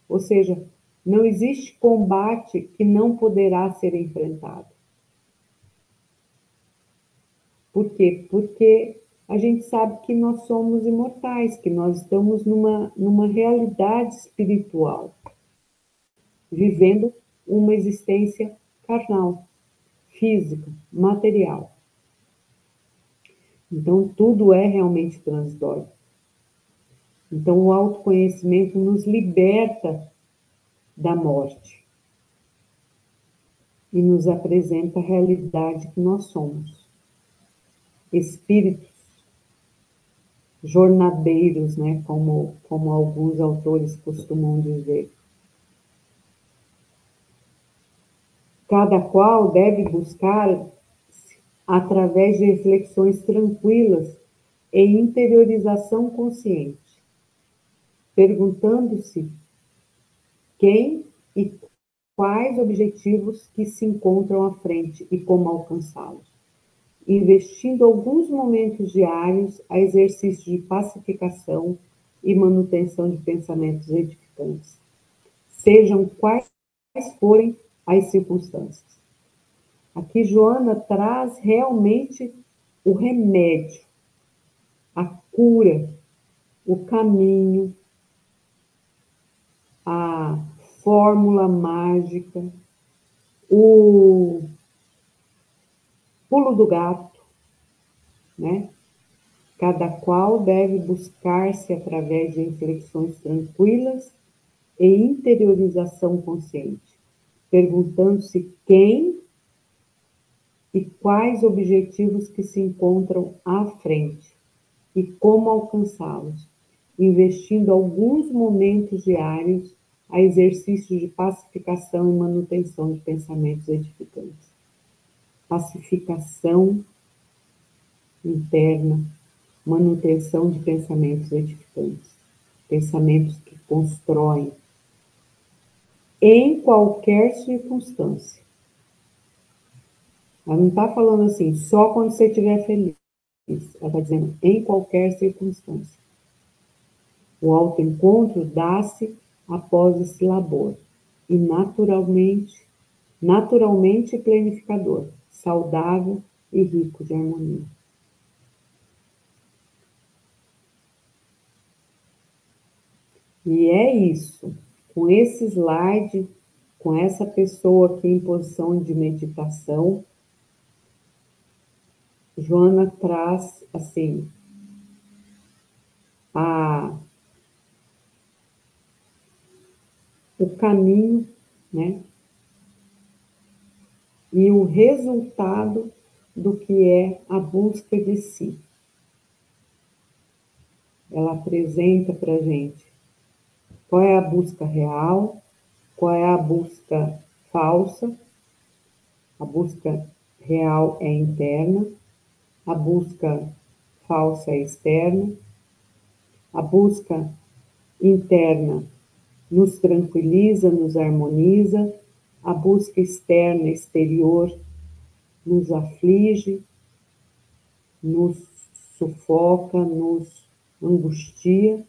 Ou seja, não existe combate que não poderá ser enfrentado. Por quê? Porque a gente sabe que nós somos imortais, que nós estamos numa realidade espiritual, vivendo uma existência carnal, física, material. Então, tudo é realmente transitório. Então, o autoconhecimento nos liberta da morte e nos apresenta a realidade que nós somos. Espíritos jornadeiros, né, como alguns autores costumam dizer. Cada qual deve buscar, através de reflexões tranquilas e interiorização consciente, perguntando-se quem e quais objetivos que se encontram à frente e como alcançá-los, investindo alguns momentos diários a exercício de pacificação e manutenção de pensamentos edificantes, sejam quais forem as circunstâncias. Aqui Joana traz realmente o remédio, a cura, o caminho, a fórmula mágica, o pulo do gato, né? Cada qual deve buscar-se através de reflexões tranquilas e interiorização consciente, perguntando-se quem e quais objetivos que se encontram à frente e como alcançá-los, investindo alguns momentos diários a exercícios de pacificação e manutenção de pensamentos edificantes. Pacificação interna, manutenção de pensamentos edificantes, pensamentos que constroem em qualquer circunstância. Ela não está falando assim, só quando você estiver feliz. Ela está dizendo, em qualquer circunstância. O autoencontro dá-se após esse labor e naturalmente planificador, saudável e rico de harmonia. E é isso. Com esse slide, com essa pessoa aqui em posição de meditação, Joana traz, assim, o caminho, né? E o resultado do que é a busca de si. Ela apresenta para a gente qual é a busca real, qual é a busca falsa. A busca real é interna, a busca falsa é externa, a busca interna nos tranquiliza, nos harmoniza, a busca externa, exterior, nos aflige, nos sufoca, nos angustia,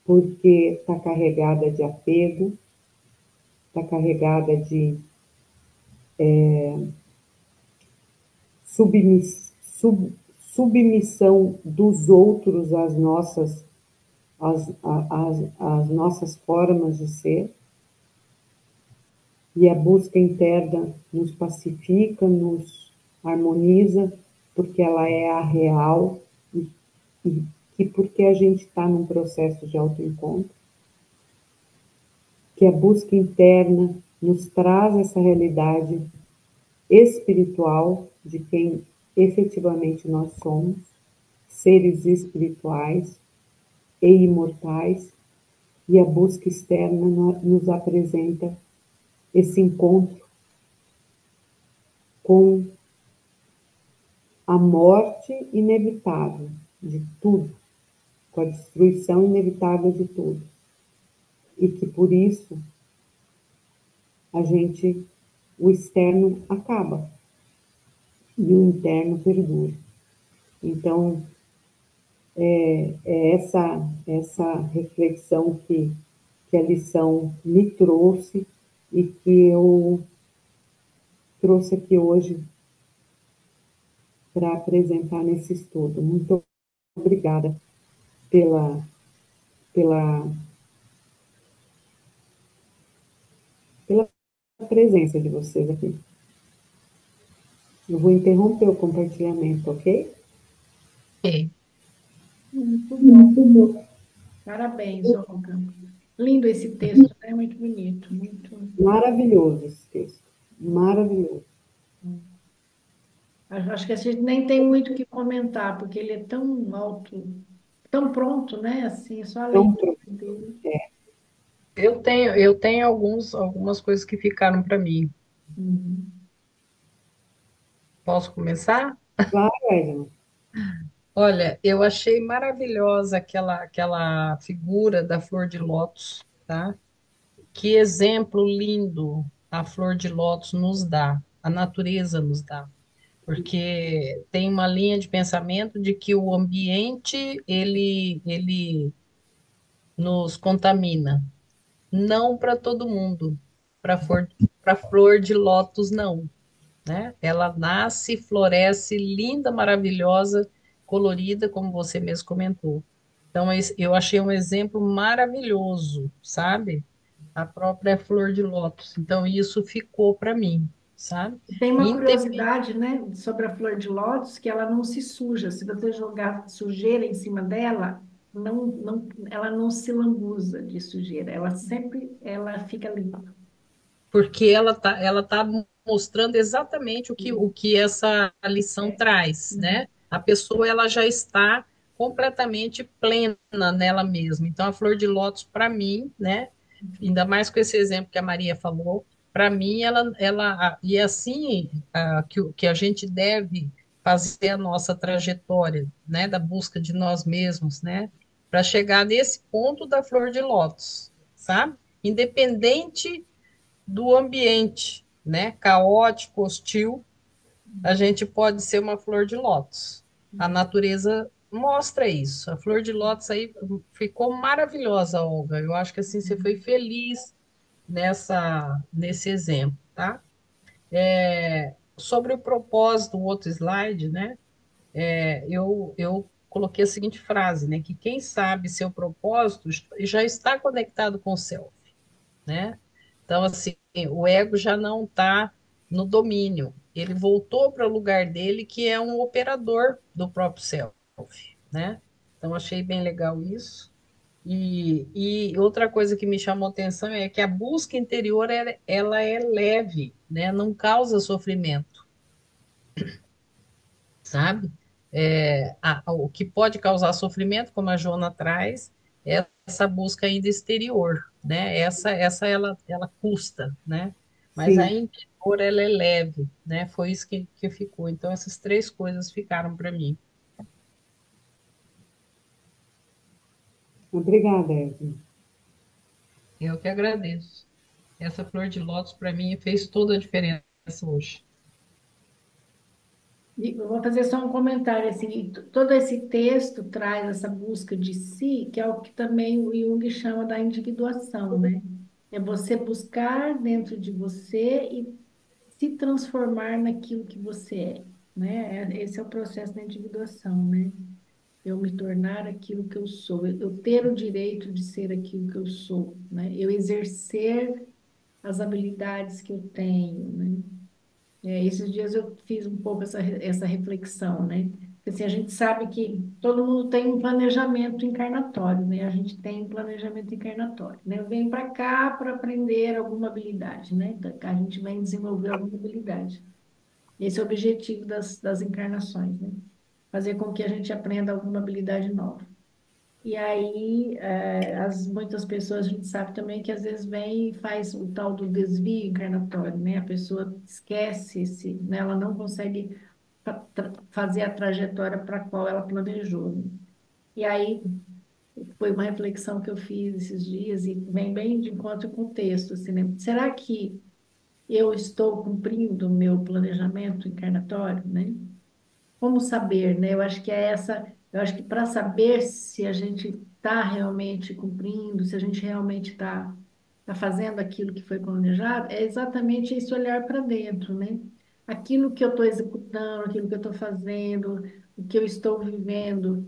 porque está carregada de apego, está carregada de submiss, sub, submissão dos outros às nossas formas de ser, e a busca interna nos pacifica, nos harmoniza, porque ela é a real, e, e porque a gente está num processo de autoencontro, que a busca interna nos traz essa realidade espiritual de quem efetivamente nós somos, seres espirituais e imortais, e a busca externa nos apresenta esse encontro com a morte inevitável de tudo, com a destruição inevitável de tudo. E que por isso o externo acaba e o interno perdura. Então, é essa reflexão que a lição me trouxe e que eu trouxe aqui hoje para apresentar nesse estudo. Muito obrigada pela, pela, pela presença de vocês aqui. Eu vou interromper o compartilhamento, ok? Ok. Muito bom. Parabéns, Olga. Lindo esse texto, né? Muito bonito, muito. Maravilhoso esse texto. Maravilhoso. Acho que a gente nem tem muito o que comentar, porque ele é tão alto, tão pronto, né? Assim, só a Então, leitura dele. Eu tenho algumas coisas que ficaram para mim. Uhum. Posso começar? claro, Edna. Olha, eu achei maravilhosa aquela figura da flor de lótus, tá? Que exemplo lindo a flor de lótus nos dá, a natureza nos dá. Porque tem uma linha de pensamento de que o ambiente ele nos contamina. Não para todo mundo, para flor de lótus não, né? Ela nasce, floresce, linda, maravilhosa, colorida, como você mesmo comentou. Então, eu achei um exemplo maravilhoso, sabe? A própria flor de lótus. Então, isso ficou para mim, sabe? Tem uma Independente, curiosidade, né, sobre a flor de lótus, que ela não se suja. Se você jogar sujeira em cima dela, ela não se lambuza de sujeira. Ela fica limpa. porque ela tá mostrando exatamente o que essa lição É. traz, Uhum. né? A pessoa ela já está completamente plena nela mesma. Então, a flor de lótus, para mim, né? Ainda mais com esse exemplo que a Maria falou, para mim, e é assim que a gente deve fazer a nossa trajetória, né? Da busca de nós mesmos, né? Para chegar nesse ponto da flor de lótus, sabe? Independente do ambiente, né? Caótico, hostil, a gente pode ser uma flor de lótus. A natureza mostra isso. A flor de lótus aí ficou maravilhosa, Olga. Eu acho que assim você foi feliz nesse exemplo, tá? Sobre o propósito, o outro slide, né? Eu coloquei a seguinte frase, né? Que quem sabe seu propósito já está conectado com o céu, né? Então, assim, o ego já não está no domínio. Ele voltou para o lugar dele, que é um operador do próprio self, né? Então, achei bem legal isso. E outra coisa que me chamou atenção é que a busca interior, ela é leve, né? Não causa sofrimento, sabe? O que pode causar sofrimento, como a Joana traz, é essa busca ainda exterior, né? Essa ela custa, né? Mas a Sim, interior, ela é leve, né? Foi isso que ficou. Então, essas três coisas ficaram para mim. obrigada, Edna. Eu que agradeço. Essa flor de lótus, para mim, fez toda a diferença hoje. E eu vou fazer só um comentário assim, todo esse texto traz essa busca de si, que é o que também o Jung chama da individuação, né? É você buscar dentro de você e se transformar naquilo que você é, né? Esse é o processo da individuação, né? Eu me tornar aquilo que eu sou, eu ter o direito de ser aquilo que eu sou, né? Eu exercer as habilidades que eu tenho, né? Esses dias eu fiz um pouco essa reflexão, né? Porque, assim, a gente sabe que todo mundo tem um planejamento encarnatório, né? A gente tem um planejamento encarnatório, né? Eu venho para cá para aprender alguma habilidade, né? Então, a gente vem desenvolver alguma habilidade. Esse é o objetivo das encarnações, né? Fazer com que a gente aprenda alguma habilidade nova. E aí, muitas pessoas, a gente sabe também que às vezes vem e faz o tal do desvio encarnatório, né? A pessoa esquece né? Ela não consegue fazer a trajetória para a qual ela planejou, né? E aí, foi uma reflexão que eu fiz esses dias e vem bem de encontro com o texto, assim, né? Será que eu estou cumprindo o meu planejamento encarnatório, né? Como saber, né? Eu acho que eu acho que para saber se a gente está realmente cumprindo, se a gente realmente tá fazendo aquilo que foi planejado, é exatamente esse olhar para dentro, né? Aquilo que eu estou executando, aquilo que eu estou fazendo, o que eu estou vivendo,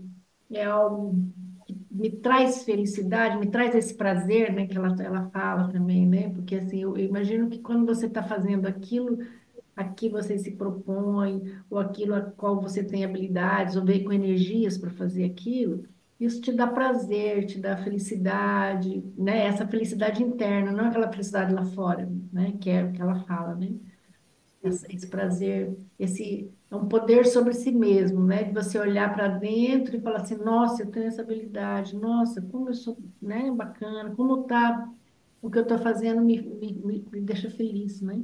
é algo que me traz felicidade, me traz esse prazer, né? Que ela fala também, né? Porque assim, eu imagino que quando você está fazendo aquilo a que você se propõe, ou aquilo a qual você tem habilidades, ou veio com energias para fazer aquilo, isso te dá prazer, te dá felicidade, né? Essa felicidade interna, não aquela felicidade lá fora, né? Que é o que ela fala, né? Esse prazer, esse é um poder sobre si mesmo, né? De você olhar para dentro e falar assim, nossa, eu tenho essa habilidade, nossa, como eu sou, né? Bacana, como tá o que eu estou fazendo me deixa feliz, né?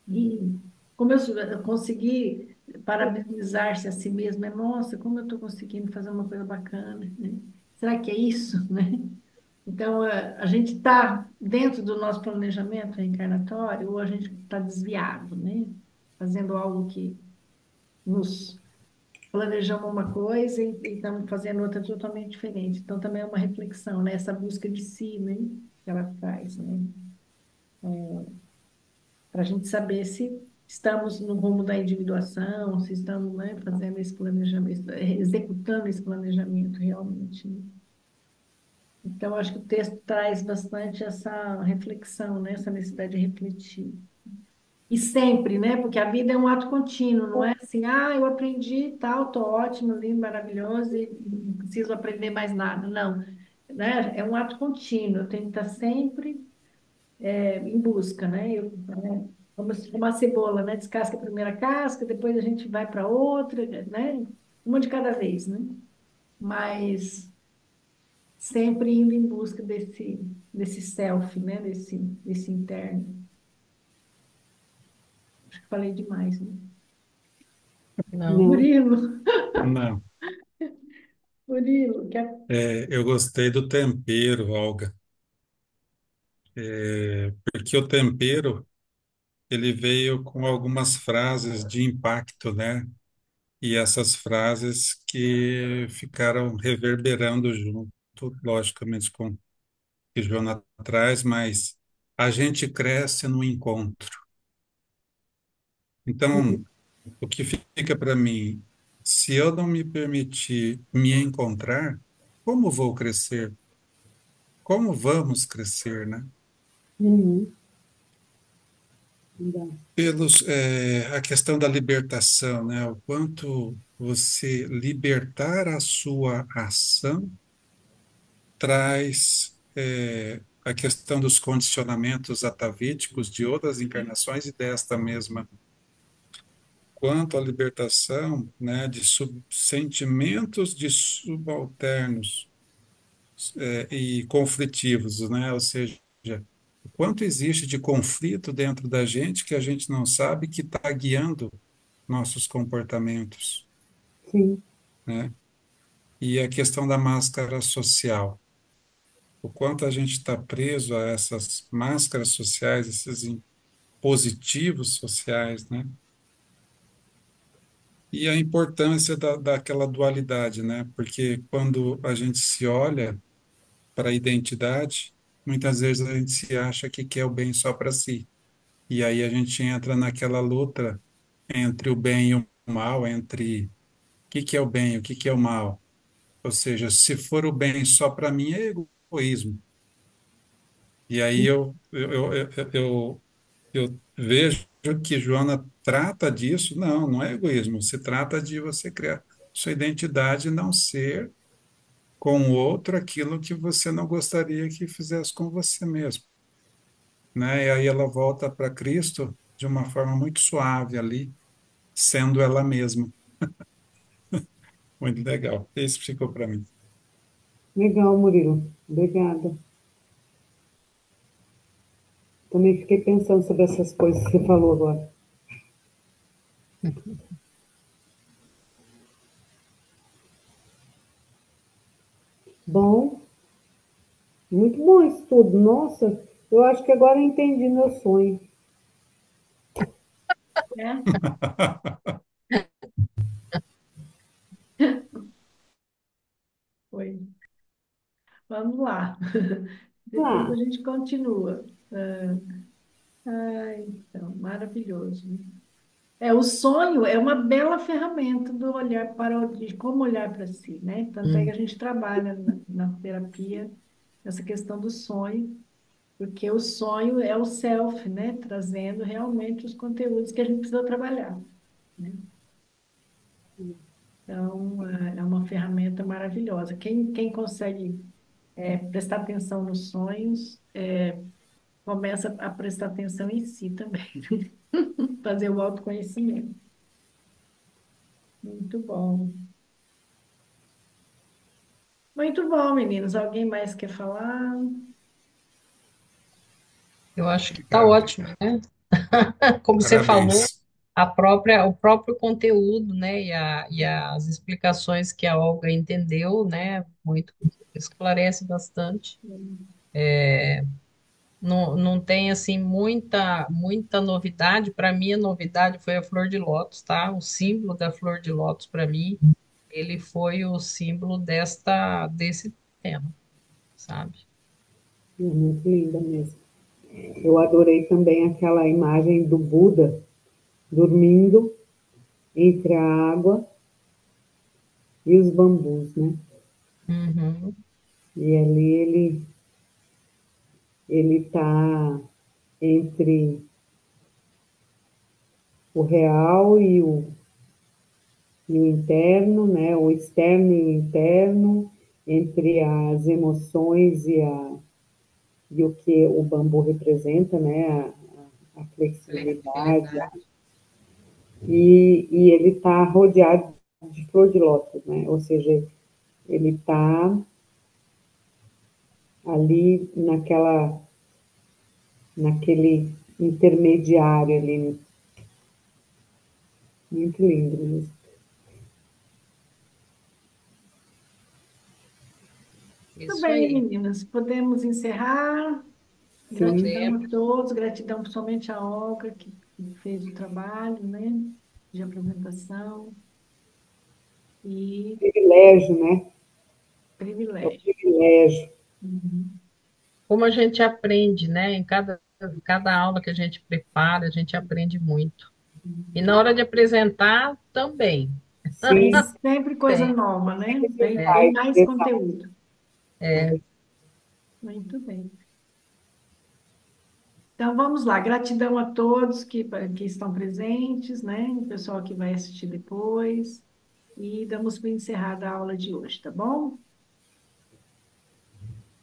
E como eu consegui parabenizar-se a si mesma, nossa, como eu estou conseguindo fazer uma coisa bacana, né? Será que é isso, né? Então, a gente está dentro do nosso planejamento reencarnatório ou a gente está desviado, né? Fazendo algo que nos planejamos uma coisa e estamos fazendo outra totalmente diferente. Então, também é uma reflexão, né? Essa busca de si, né? Que ela faz, né? Para a gente saber se estamos no rumo da individuação, se estamos, né, fazendo esse planejamento, executando esse planejamento realmente, né? Então, acho que o texto traz bastante essa reflexão, né, essa necessidade de refletir. E sempre, né? Porque a vida é um ato contínuo, não é assim, eu aprendi tal, tô ótimo, lindo, maravilhoso e não preciso aprender mais nada. Não, né? É um ato contínuo, eu tenho que estar sempre em busca, né? Como a cebola, né? Descasca a primeira casca, depois a gente vai para outra, né? Uma de cada vez, né? Mas sempre indo em busca desse self, né? Desse interno. Acho que falei demais, né? Não. Não. Murilo, Não, Murilo, eu gostei do tempero, Olga, porque o tempero ele veio com algumas frases de impacto, né? E essas frases que ficaram reverberando junto, logicamente com o que Joana traz, mas a gente cresce no encontro. Então, o que fica para mim, se eu não me permitir me encontrar, como vou crescer? Como vamos crescer, né? Uhum. Dá. A questão da libertação, né? O quanto você libertar a sua ação traz a questão dos condicionamentos atavíticos de outras encarnações e desta mesma. Quanto à libertação, né, de sentimentos de subalternos e conflitivos, né? Ou seja, o quanto existe de conflito dentro da gente que a gente não sabe que está guiando nossos comportamentos, Sim, né? E a questão da máscara social, o quanto a gente está preso a essas máscaras sociais, esses impositivos sociais, né? E a importância daquela dualidade, né? Porque quando a gente se olha para a identidade, muitas vezes a gente se acha que quer o bem só para si. E aí a gente entra naquela luta entre o bem e o mal, entre o que é o bem e o que é o mal. Ou seja, se for o bem só para mim, é egoísmo. E aí eu vejo que Joana trata disso. Não, não é egoísmo. Se trata de você criar sua identidade e não ser com o outro aquilo que você não gostaria que fizesse com você mesmo, né? E aí ela volta para Cristo de uma forma muito suave ali, sendo ela mesma. Muito legal. Isso ficou para mim. Legal, Murilo. Obrigada. Também fiquei pensando sobre essas coisas que você falou agora. Bom, muito bom isso tudo. Nossa, eu acho que agora eu entendi meu sonho. né? Foi. Vamos lá. Depois a Ah, gente continua. Então, maravilhoso. O sonho é uma bela ferramenta do olhar de como olhar para si, né? Tanto é que Hum. a gente trabalha na terapia essa questão do sonho, porque o sonho é o self, né? Trazendo realmente os conteúdos que a gente precisa trabalhar, né? Então, é uma ferramenta maravilhosa. Quem consegue prestar atenção nos sonhos, começa a prestar atenção em si também, fazer o autoconhecimento. Muito bom. Muito bom, meninos. Alguém mais quer falar? Eu acho que está Obrigado. ótimo, né? Como você falou, Parabéns. o próprio conteúdo, né, e as explicações que a Olga entendeu, né, muito esclarece bastante. Não, não tem assim muita novidade. Para mim, a novidade foi a flor de lótus, tá? O símbolo da flor de lótus para mim, ele foi o símbolo desse tema, sabe? muito linda mesmo. Eu adorei também aquela imagem do Buda dormindo entre a água e os bambus, né? Uhum. E ali ele está entre o real e o interno, né? O externo e o interno, entre as emoções e o que o bambu representa, né? A flexibilidade. Flexibilidade. E ele está rodeado de flor de lótus, né? Ou seja, ele está ali naquele intermediário ali, muito lindo mesmo. Tudo Isso bem, aí. meninas. Podemos encerrar. Sim, Gratidão a Podemos. todos, gratidão principalmente à Olga, que fez o trabalho, né, de apresentação e privilégio, né? É o privilégio. privilégio. Uhum. Como a gente aprende, né? Em cada aula que a gente prepara, a gente aprende muito. E na hora de apresentar, também. Tem Sim, sempre coisa Tem. nova, né? Tem vai, mais conteúdo. É, Muito bem. Então, vamos lá. Gratidão a todos que estão presentes, né? O pessoal que vai assistir depois. E damos por encerrada a aula de hoje, tá bom?